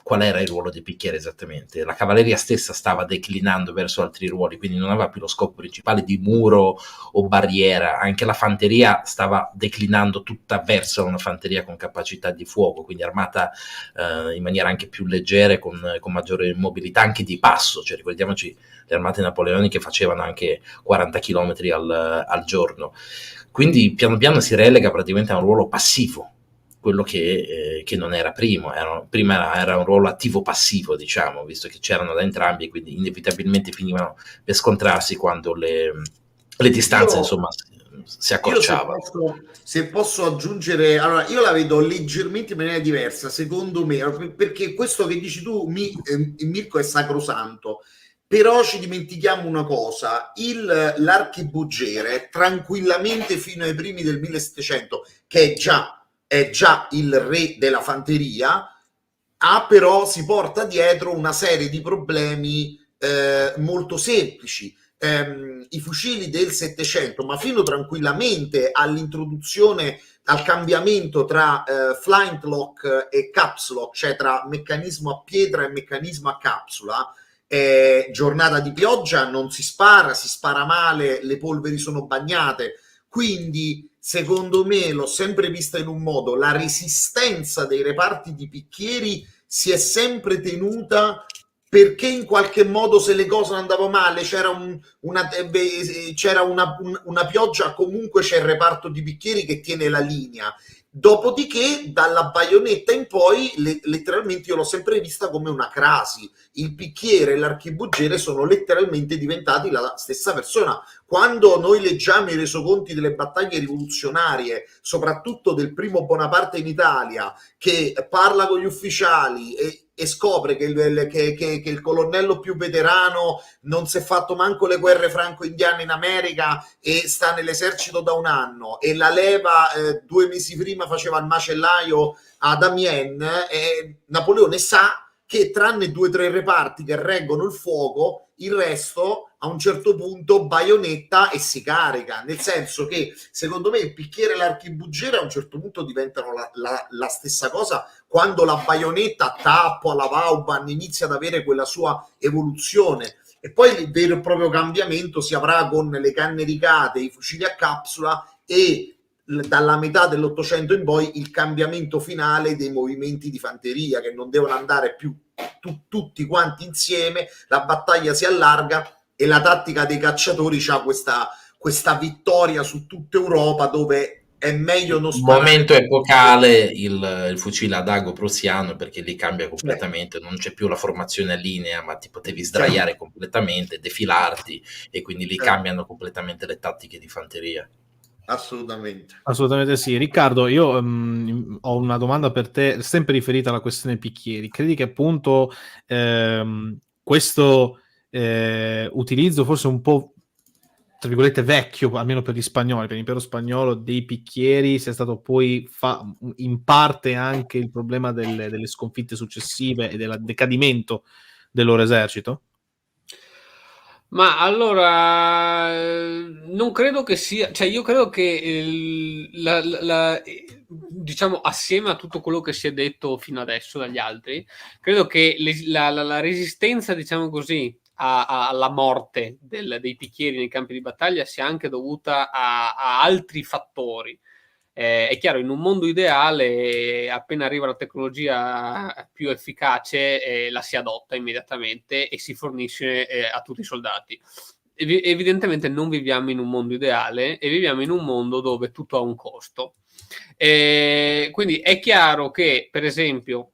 qual era il ruolo dei picchieri esattamente? La cavalleria stessa stava declinando verso altri ruoli, quindi non aveva più lo scopo principale di muro o barriera, anche la fanteria stava declinando tutta verso una fanteria con capacità di fuoco, quindi armata in maniera anche più leggera, con maggiore mobilità anche di passo, cioè ricordiamoci le armate napoleoniche facevano anche 40 km al giorno, quindi piano piano si relega praticamente a un ruolo passivo, quello che non era prima era un ruolo attivo-passivo, diciamo, visto che c'erano da entrambi e quindi inevitabilmente finivano per scontrarsi quando le distanze insomma si accorciavano. Se posso aggiungere, allora io la vedo leggermente in maniera diversa, secondo me, perché questo che dici tu, Mirko, è sacrosanto. Però ci dimentichiamo una cosa, l'archibugiere tranquillamente fino ai primi del 1700, che è già il re della fanteria, però si porta dietro una serie di problemi molto semplici. I fucili del 700, ma fino tranquillamente all'introduzione, al cambiamento tra flintlock e caps lock, cioè tra meccanismo a pietra e meccanismo a capsula, giornata di pioggia non si spara male, le polveri sono bagnate, quindi secondo me l'ho sempre vista in un modo, la resistenza dei reparti di picchieri si è sempre tenuta perché in qualche modo se le cose andavano male c'era una pioggia, comunque c'è il reparto di picchieri che tiene la linea. Dopodiché dalla baionetta in poi letteralmente io l'ho sempre vista come una crasi, il picchiere e l'archibugiere sono letteralmente diventati la stessa persona. Quando noi leggiamo i resoconti delle battaglie rivoluzionarie, soprattutto del primo Bonaparte in Italia, che parla con gli ufficiali e scopre che il colonnello più veterano non si è fatto manco le guerre franco-indiane in America e sta nell'esercito da un anno, e la leva 2 mesi prima faceva il macellaio ad Amiens, Napoleone sa che tranne 2 o 3 reparti che reggono il fuoco, il resto a un certo punto baionetta e si carica, nel senso che secondo me il picchiere e l'archibugiere a un certo punto diventano la stessa cosa quando la baionetta a tappo, alla Vauban inizia ad avere quella sua evoluzione, e poi il vero e proprio cambiamento si avrà con le canne ricate, i fucili a capsula e dalla metà dell'Ottocento in poi il cambiamento finale dei movimenti di fanteria, che non devono andare più tutti quanti insieme, la battaglia si allarga e la tattica dei cacciatori ha questa vittoria su tutta Europa, dove è meglio non sparare. Momento epocale il fucile ad ago prussiano, perché lì cambia completamente, non c'è più la formazione a linea, ma ti potevi sdraiare completamente, defilarti, e quindi lì cambiano completamente le tattiche di fanteria. Assolutamente sì. Riccardo, io ho una domanda per te, sempre riferita alla questione picchieri. Credi che appunto questo utilizzo forse un po', tra virgolette, vecchio, almeno per gli spagnoli, per l'impero spagnolo, dei picchieri sia stato poi in parte anche il problema delle sconfitte successive e del decadimento del loro esercito? Ma allora, non credo che sia, cioè io credo che diciamo, assieme a tutto quello che si è detto fino adesso dagli altri, credo che la resistenza, diciamo così, alla morte dei picchieri nei campi di battaglia sia anche dovuta a altri fattori. È chiaro, in un mondo ideale, appena arriva la tecnologia più efficace, la si adotta immediatamente e si fornisce a tutti i soldati. Evidentemente non viviamo in un mondo ideale e viviamo in un mondo dove tutto ha un costo. Quindi è chiaro che, per esempio,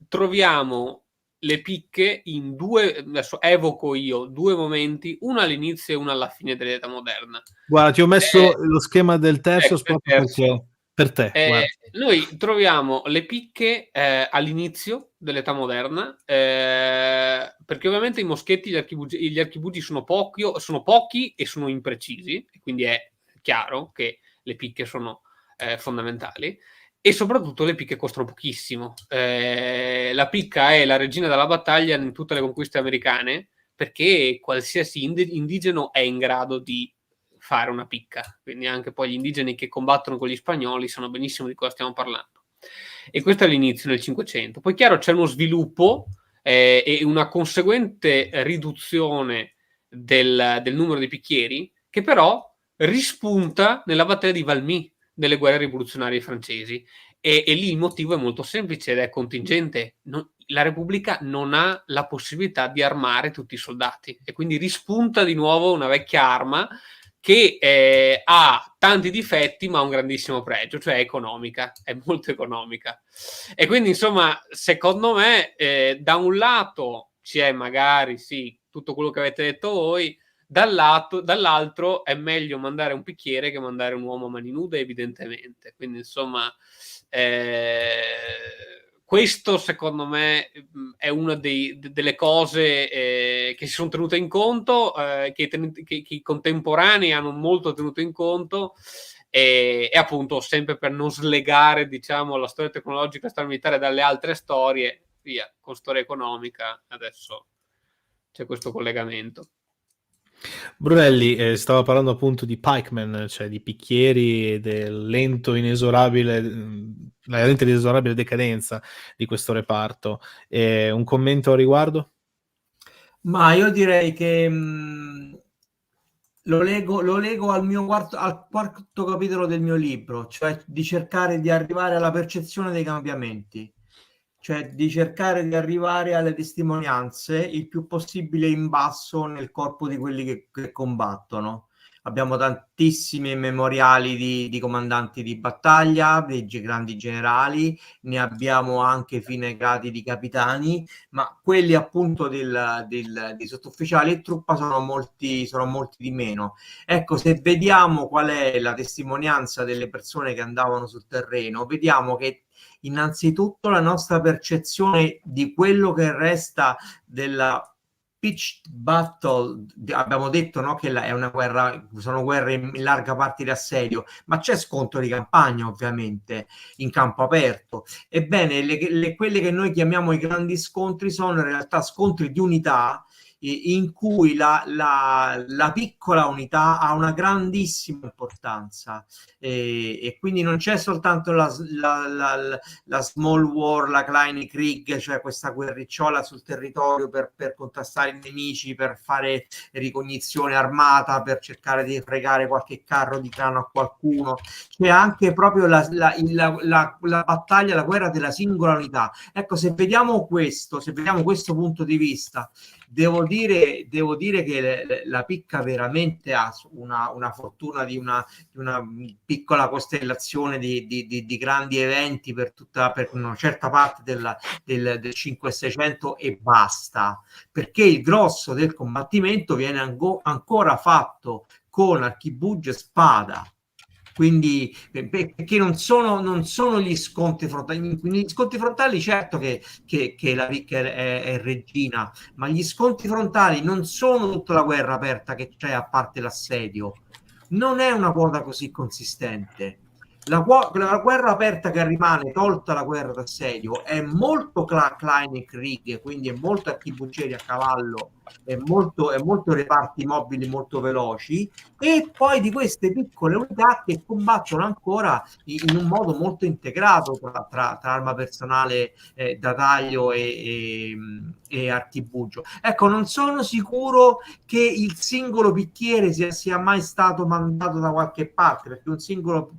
troviamo le picche in due, adesso evoco io due momenti, uno all'inizio e uno alla fine dell'età moderna. Guarda, ti ho messo lo schema del terzo ecco, proprio perché per te. Noi troviamo le picche all'inizio dell'età moderna, perché ovviamente i moschetti, gli archibugi sono pochi e sono imprecisi, quindi è chiaro che le picche sono fondamentali. E soprattutto le picche costano pochissimo. La picca è la regina della battaglia in tutte le conquiste americane, perché qualsiasi indigeno è in grado di fare una picca. Quindi anche poi gli indigeni che combattono con gli spagnoli sanno benissimo di cosa stiamo parlando. E questo è l'inizio nel 500. Poi chiaro c'è uno sviluppo e una conseguente riduzione del numero di picchieri, che però rispunta nella battaglia di Valmy, delle guerre rivoluzionarie francesi, e lì il motivo è molto semplice ed è contingente. La Repubblica non ha la possibilità di armare tutti i soldati e quindi rispunta di nuovo una vecchia arma che ha tanti difetti ma ha un grandissimo pregio, cioè è economica, è molto economica. E quindi insomma, secondo me, da un lato c'è magari sì tutto quello che avete detto voi, dall'altro è meglio mandare un picchiere che mandare un uomo a mani nude, evidentemente. Quindi insomma, questo secondo me è una delle cose che si sono tenute in conto, che i contemporanei hanno molto tenuto in conto, e appunto sempre per non slegare, diciamo, la storia tecnologica e storia militare dalle altre storie, via, con storia economica adesso c'è questo collegamento. Brunelli stava parlando appunto di pikemen, cioè di picchieri, del lento inesorabile, la lenta inesorabile decadenza di questo reparto. Un commento a riguardo? Ma io direi che lo lego al quarto capitolo del mio libro, cioè di cercare di arrivare alla percezione dei cambiamenti, cioè di cercare di arrivare alle testimonianze il più possibile in basso nel corpo di quelli che combattono. Abbiamo tantissimi memoriali di comandanti di battaglia, dei grandi generali, ne abbiamo anche fino ai gradi di capitani, ma quelli appunto dei sottufficiali e truppa sono molti di meno. Ecco, se vediamo qual è la testimonianza delle persone che andavano sul terreno, vediamo che innanzitutto la nostra percezione di quello che resta della pitched battle, abbiamo detto, no, che è una guerra, sono guerre in larga parte di assedio, ma c'è scontro di campagna ovviamente in campo aperto. Ebbene, quelle che noi chiamiamo i grandi scontri sono in realtà scontri di unità in cui la piccola unità ha una grandissima importanza e quindi non c'è soltanto la small war, la Kleine Krieg, cioè questa guerricciola sul territorio per contrastare i nemici, per fare ricognizione armata, per cercare di fregare qualche carro di grano a qualcuno. C'è anche proprio la battaglia, la guerra della singola unità. Ecco, se vediamo questo punto di vista, devo dire che la picca veramente ha una fortuna di una piccola costellazione di grandi eventi per una certa parte del 500-600 e basta, perché il grosso del combattimento viene ancora fatto con archibugi e spada. Quindi perché non sono gli scontri frontali. Gli scontri frontali certo che la picca è regina, ma gli scontri frontali non sono tutta la guerra aperta che c'è a parte l'assedio, non è una quota così consistente. La guerra aperta che rimane, tolta la guerra d'assedio, è molto Kleine Krieg, quindi è molto archibugieri a cavallo, è molto reparti mobili molto veloci, e poi di queste piccole unità che combattono ancora in un modo molto integrato tra arma personale da taglio e archibugio. Ecco, non sono sicuro che il singolo picchiere sia mai stato mandato da qualche parte, perché un singolo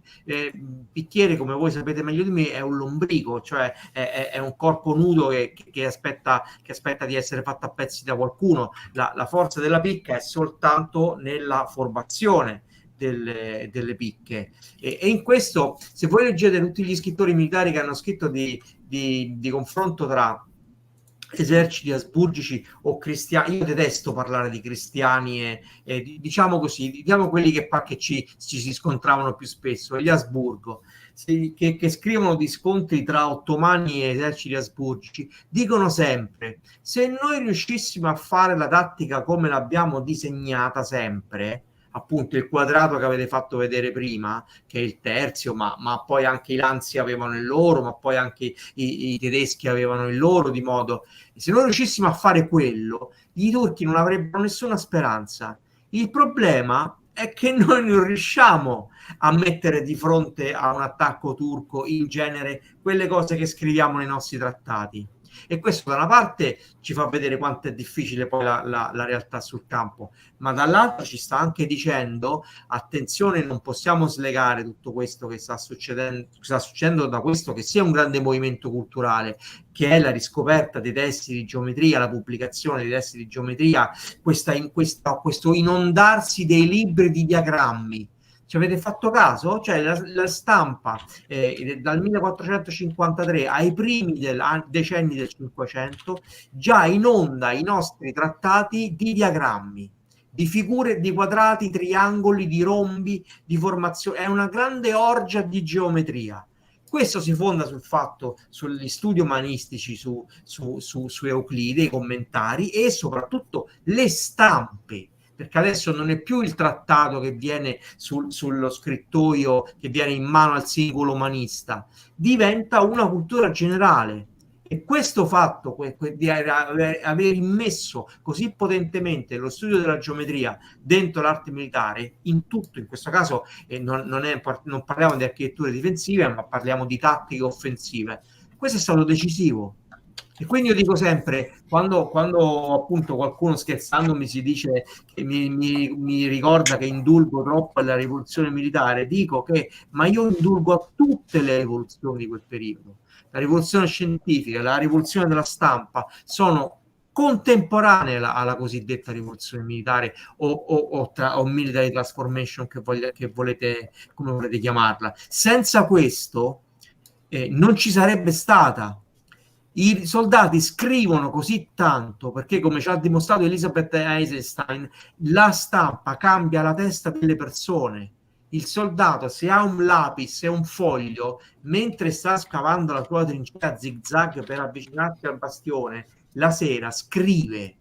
picchiere, come voi sapete meglio di me, è un lombrico, cioè è un corpo nudo che aspetta di essere fatto a pezzi da qualcuno. La forza della picca è soltanto nella formazione delle picche, e in questo, se voi leggete tutti gli scrittori militari che hanno scritto di confronto tra eserciti asburgici o cristiani, io detesto parlare di cristiani diciamo così, diciamo quelli che ci si scontravano più spesso, gli Asburgo, che scrivono di scontri tra ottomani e eserciti asburgici, dicono sempre: se noi riuscissimo a fare la tattica come l'abbiamo disegnata sempre, appunto il quadrato che avete fatto vedere prima, che è il terzio, ma poi anche i lanzi avevano il loro, ma poi anche i tedeschi avevano il loro, di modo, se noi riuscissimo a fare quello, i turchi non avrebbero nessuna speranza. Il problema è che noi non riusciamo a mettere di fronte a un attacco turco in genere quelle cose che scriviamo nei nostri trattati, e questo da una parte ci fa vedere quanto è difficile poi la realtà sul campo, ma dall'altra ci sta anche dicendo: attenzione, non possiamo slegare tutto questo che sta succedendo da questo che sia un grande movimento culturale, che è la riscoperta dei testi di geometria, la pubblicazione dei testi di geometria, questo inondarsi dei libri di diagrammi. Ci avete fatto caso? Cioè la stampa dal 1453 ai primi decenni del 500 già inonda i nostri trattati di diagrammi, di figure, di quadrati, triangoli, di rombi, di formazione. È una grande orgia di geometria. Questo si fonda sul fatto, sugli studi umanistici su Euclide, i commentari e soprattutto le stampe, perché adesso non è più il trattato che viene sullo scrittoio, che viene in mano al singolo umanista, diventa una cultura generale. E questo fatto di aver immesso così potentemente lo studio della geometria dentro l'arte militare, in tutto, in questo caso non parliamo di architetture difensive, ma parliamo di tattiche offensive, questo è stato decisivo. E quindi io dico sempre, quando appunto qualcuno scherzando mi si dice che mi ricorda che indulgo troppo alla rivoluzione militare, dico che ma io indulgo a tutte le rivoluzioni di quel periodo. La rivoluzione scientifica, la rivoluzione della stampa sono contemporanee alla cosiddetta rivoluzione militare o military transformation, che volete, come volete chiamarla. Senza questo non ci sarebbe stata. I soldati scrivono così tanto perché, come ci ha dimostrato Elisabeth Eisenstein, la stampa cambia la testa delle persone. Il soldato, se ha un lapis e un foglio, mentre sta scavando la sua trincea zigzag per avvicinarsi al bastione, la sera scrive.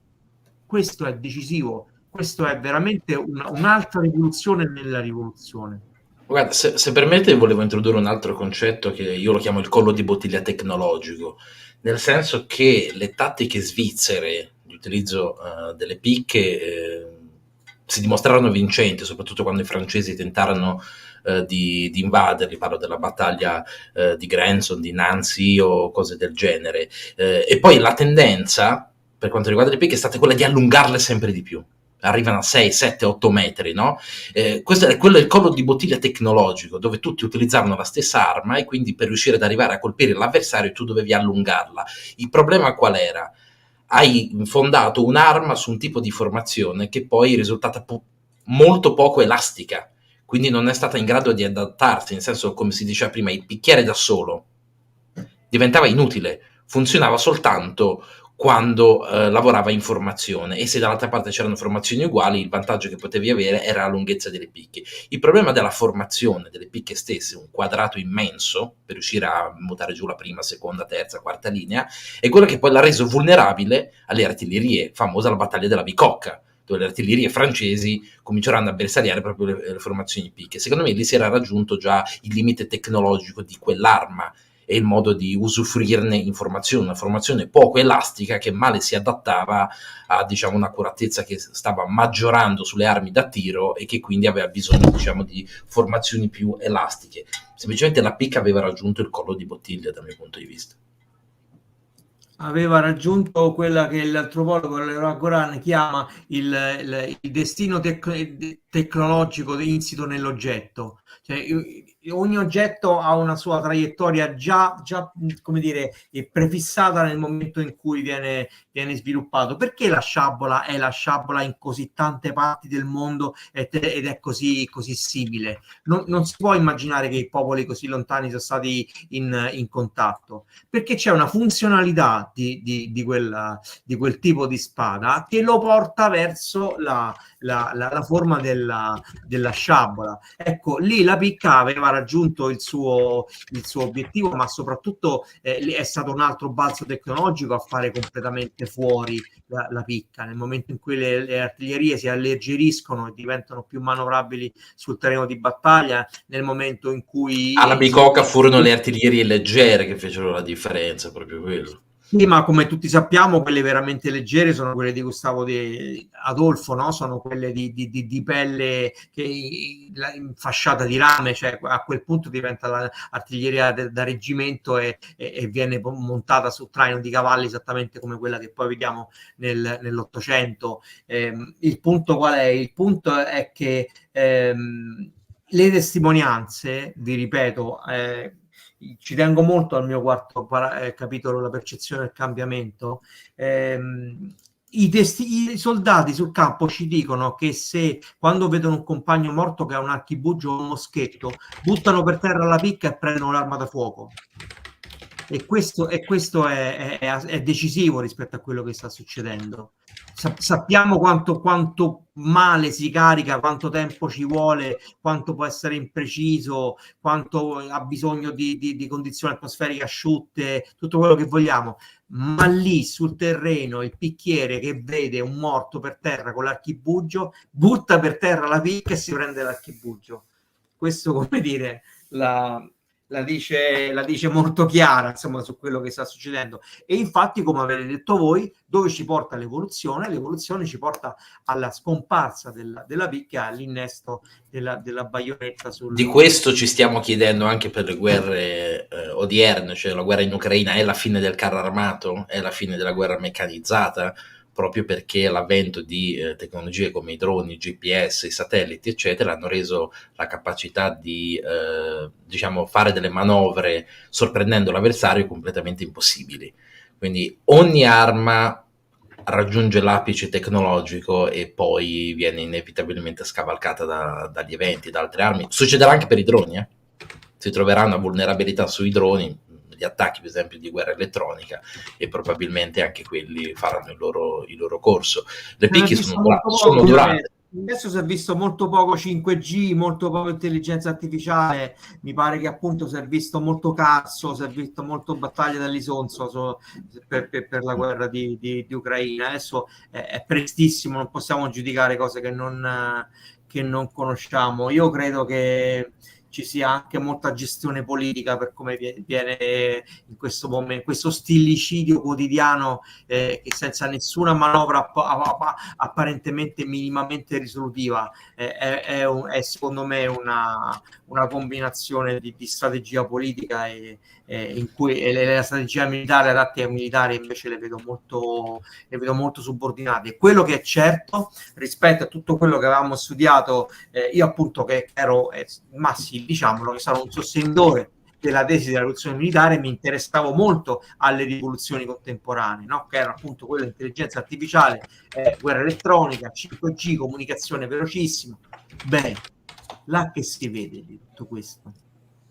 Questo è decisivo, questo è veramente un'altra rivoluzione nella rivoluzione. Guarda, se permette, volevo introdurre un altro concetto che io lo chiamo il collo di bottiglia tecnologico, nel senso che le tattiche svizzere di utilizzo delle picche si dimostrarono vincenti, soprattutto quando i francesi tentarono di invaderli. Parlo della battaglia di Granson, di Nancy o cose del genere, e poi la tendenza per quanto riguarda le picche è stata quella di allungarle sempre di più, arrivano a 6, 7, 8 metri, no? Questo è il collo di bottiglia tecnologico, dove tutti utilizzavano la stessa arma e quindi per riuscire ad arrivare a colpire l'avversario tu dovevi allungarla. Il problema qual era? Hai fondato un'arma su un tipo di formazione che poi è risultata molto poco elastica, quindi non è stata in grado di adattarsi, nel senso, come si diceva prima, il picchiere da solo diventava inutile, funzionava soltanto quando lavorava in formazione, e se dall'altra parte c'erano formazioni uguali, il vantaggio che potevi avere era la lunghezza delle picche. Il problema della formazione delle picche stesse, un quadrato immenso per riuscire a mutare giù la prima, seconda, terza, quarta linea, è quello che poi l'ha reso vulnerabile alle artiglierie, famosa la battaglia della Bicocca, dove le artiglierie francesi cominceranno a bersagliare proprio le formazioni picche. Secondo me lì si era raggiunto già il limite tecnologico di quell'arma e il modo di usufruirne informazione, una formazione poco elastica che male si adattava a, diciamo, un'accuratezza che stava maggiorando sulle armi da tiro e che quindi aveva bisogno, diciamo, di formazioni più elastiche. Semplicemente la picca aveva raggiunto il collo di bottiglia dal mio punto di vista. Aveva raggiunto quella che l'antropologo Leroy Goran chiama il destino tecnologico insito nell'oggetto. Cioè, ogni oggetto ha una sua traiettoria già come dire, prefissata nel momento in cui viene sviluppato. Perché la sciabola è la sciabola in così tante parti del mondo ed è così simile? Non si può immaginare che i popoli così lontani siano stati in contatto, perché c'è una funzionalità di quel tipo di spada che lo porta verso la forma della sciabola. Ecco, lì la picca aveva raggiunto il suo obiettivo, ma soprattutto è stato un altro balzo tecnologico a fare completamente fuori la picca. Nel momento in cui le artiglierie si alleggeriscono e diventano più manovrabili sul terreno di battaglia, nel momento in cui alla bicocca furono le artiglierie leggere che fecero la differenza, proprio quello. Sì, ma come tutti sappiamo, quelle veramente leggere sono quelle di Gustavo Adolfo, no? Sono quelle di pelle fasciata di rame, cioè a quel punto diventa l'artiglieria da reggimento e viene montata su traino di cavalli, esattamente come quella che poi vediamo nell'Ottocento. Il punto qual è? Il punto è che le testimonianze, vi ripeto, ci tengo molto al mio quarto capitolo, la percezione del cambiamento. I soldati sul campo ci dicono che quando vedono un compagno morto che ha un archibugio o un moschetto, buttano per terra la picca e prendono l'arma da fuoco. E questo è decisivo rispetto a quello che sta succedendo. Sappiamo quanto male si carica, quanto tempo ci vuole, quanto può essere impreciso, quanto ha bisogno di condizioni atmosferiche asciutte, tutto quello che vogliamo, ma lì sul terreno il picchiere che vede un morto per terra con l'archibugio butta per terra la picca e si prende l'archibugio. Questo, come dire, la dice molto chiara, insomma, su quello che sta succedendo. E infatti, come avete detto voi, dove ci porta l'evoluzione? L'evoluzione ci porta alla scomparsa della picca, all'innesto della baionetta di questo ci stiamo chiedendo anche per le guerre odierne, cioè la guerra in Ucraina è la fine del carro armato, è la fine della guerra meccanizzata, proprio perché l'avvento di tecnologie come i droni, i GPS, i satelliti, eccetera, hanno reso la capacità di diciamo fare delle manovre sorprendendo l'avversario completamente impossibili. Quindi ogni arma raggiunge l'apice tecnologico e poi viene inevitabilmente scavalcata dagli eventi, da altre armi. Succederà anche per i droni, si troverà una vulnerabilità sui droni, gli attacchi per esempio di guerra elettronica, e probabilmente anche quelli faranno il loro corso. Le picche sono durate. Adesso si è visto molto poco 5G, molto poco intelligenza artificiale, mi pare che appunto si è visto molto cazzo, si è visto molto battaglia dall'Isonzo per la guerra di Ucraina. Adesso è prestissimo, non possiamo giudicare cose che non conosciamo. Io credo che ci sia anche molta gestione politica per come viene in questo momento, questo stillicidio quotidiano che senza nessuna manovra apparentemente minimamente risolutiva è secondo me una combinazione di strategia politica in cui la strategia militare, la tattica militare invece le vedo molto subordinate. Quello che è certo rispetto a tutto quello che avevamo studiato, io appunto che ero diciamolo, che sono un sostenitore della tesi della rivoluzione militare, mi interessavo molto alle rivoluzioni contemporanee, no? Che era appunto quella di intelligenza artificiale, guerra elettronica, 5G, comunicazione velocissima. Bene, là che si vede di tutto questo?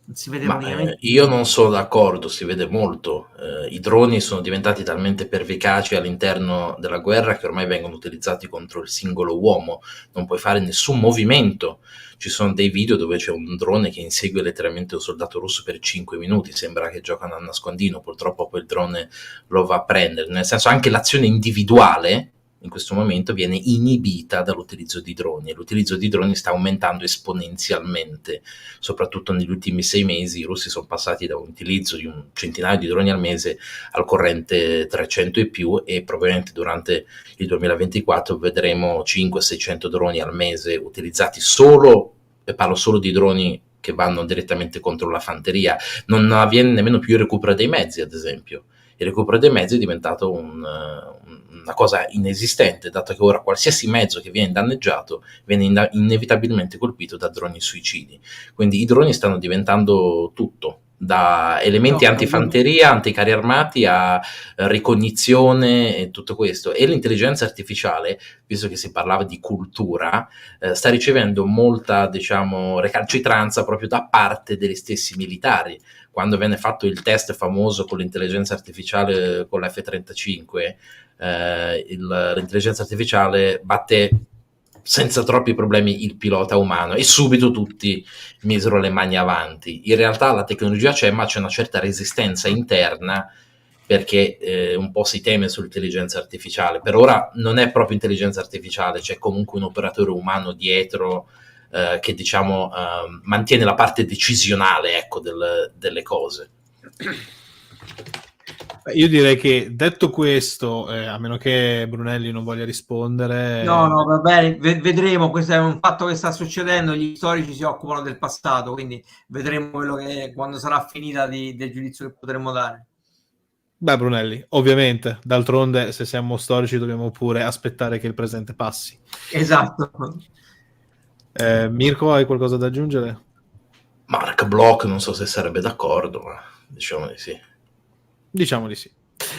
Non si vede io non sono d'accordo, si vede molto. I droni sono diventati talmente pervicaci all'interno della guerra che ormai vengono utilizzati contro il singolo uomo, non puoi fare nessun movimento. Ci sono dei video dove c'è un drone che insegue letteralmente un soldato russo per 5 minuti, sembra che giocano a nascondino, purtroppo poi il drone lo va a prendere, nel senso anche l'azione individuale in questo momento viene inibita dall'utilizzo di droni. L'utilizzo di droni sta aumentando esponenzialmente, soprattutto negli ultimi 6 mesi. I russi sono passati da un utilizzo di un centinaio di droni al mese al corrente 300 e più, e probabilmente durante il 2024 vedremo 500-600 droni al mese utilizzati solo, e parlo solo di droni che vanno direttamente contro la fanteria. Non avviene nemmeno più il recupero dei mezzi, ad esempio. Il recupero dei mezzi è diventato una cosa inesistente, dato che ora qualsiasi mezzo che viene danneggiato viene inevitabilmente colpito da droni suicidi. Quindi i droni stanno diventando tutto, da elementi antifanteria, anticarri armati a ricognizione e tutto questo. E l'intelligenza artificiale, visto che si parlava di cultura, sta ricevendo molta, diciamo, recalcitranza proprio da parte degli stessi militari. Quando venne fatto il test famoso con l'intelligenza artificiale con l'F-35, l'intelligenza artificiale batte senza troppi problemi il pilota umano, e subito tutti misero le mani avanti. In realtà la tecnologia c'è, ma c'è una certa resistenza interna, perché un po' si teme sull'intelligenza artificiale. Per ora non è proprio intelligenza artificiale, c'è comunque un operatore umano dietro che, diciamo, mantiene la parte decisionale, ecco, delle cose. Io direi che, detto questo, a meno che Brunelli non voglia rispondere... No, va bene, vedremo. Questo è un fatto che sta succedendo, gli storici si occupano del passato, quindi vedremo quello che quando sarà finita del giudizio che potremo dare. Beh, Brunelli, ovviamente, d'altronde se siamo storici dobbiamo pure aspettare che il presente passi. Esatto. Mirko, hai qualcosa da aggiungere? Mark Bloch non so se sarebbe d'accordo, ma diciamo di sì. Diciamo di sì.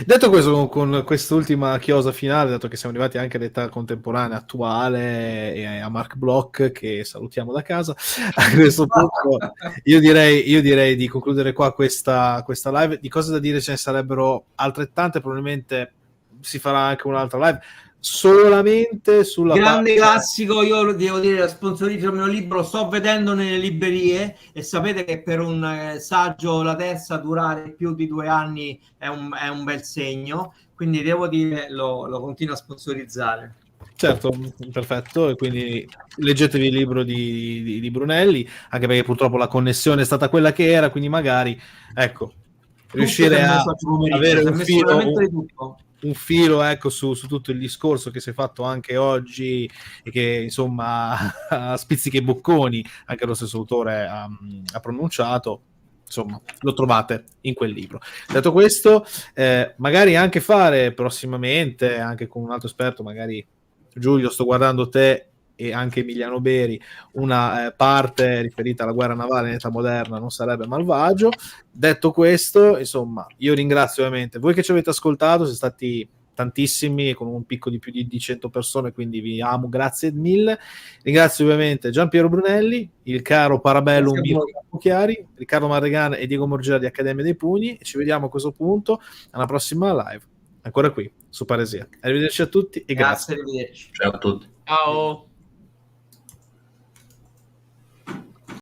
Detto questo, con quest'ultima chiosa finale, dato che siamo arrivati anche all'età contemporanea attuale e a Mark Bloch, che salutiamo da casa, a questo punto io direi di concludere qua questa live. Di cose da dire ce ne sarebbero altrettante, probabilmente si farà anche un'altra live solamente sulla grande classico. Io devo dire, sponsorizzo il mio libro, lo sto vedendo nelle librerie, e sapete che per un saggio la terza durare più di 2 anni è un bel segno, quindi devo dire lo continuo a sponsorizzare. Certo, perfetto, e quindi leggetevi il libro di Brunelli, anche perché purtroppo la connessione è stata quella che era, quindi magari, ecco, riuscire a avere un filo, ecco, su tutto il discorso che si è fatto anche oggi, e che insomma a spizzichi e bocconi anche lo stesso autore ha pronunciato. Insomma, lo trovate in quel libro. Detto questo, magari anche fare prossimamente, anche con un altro esperto, magari Giulio, sto guardando te e anche Emiliano Beri, una parte riferita alla guerra navale in età moderna non sarebbe malvagio. Detto questo, insomma, io ringrazio ovviamente voi che ci avete ascoltato, siete stati tantissimi, con un picco di più di 100 persone, quindi vi amo, grazie mille. Ringrazio ovviamente Giampiero Brunelli, il caro Parabellum Mirko Chiari, Riccardo Marregan e Diego Morgera di Accademia dei Pugni, e ci vediamo a questo punto alla prossima live, ancora qui su Paresia. Arrivederci a tutti e grazie. Arrivederci. Ciao a tutti. Ciao.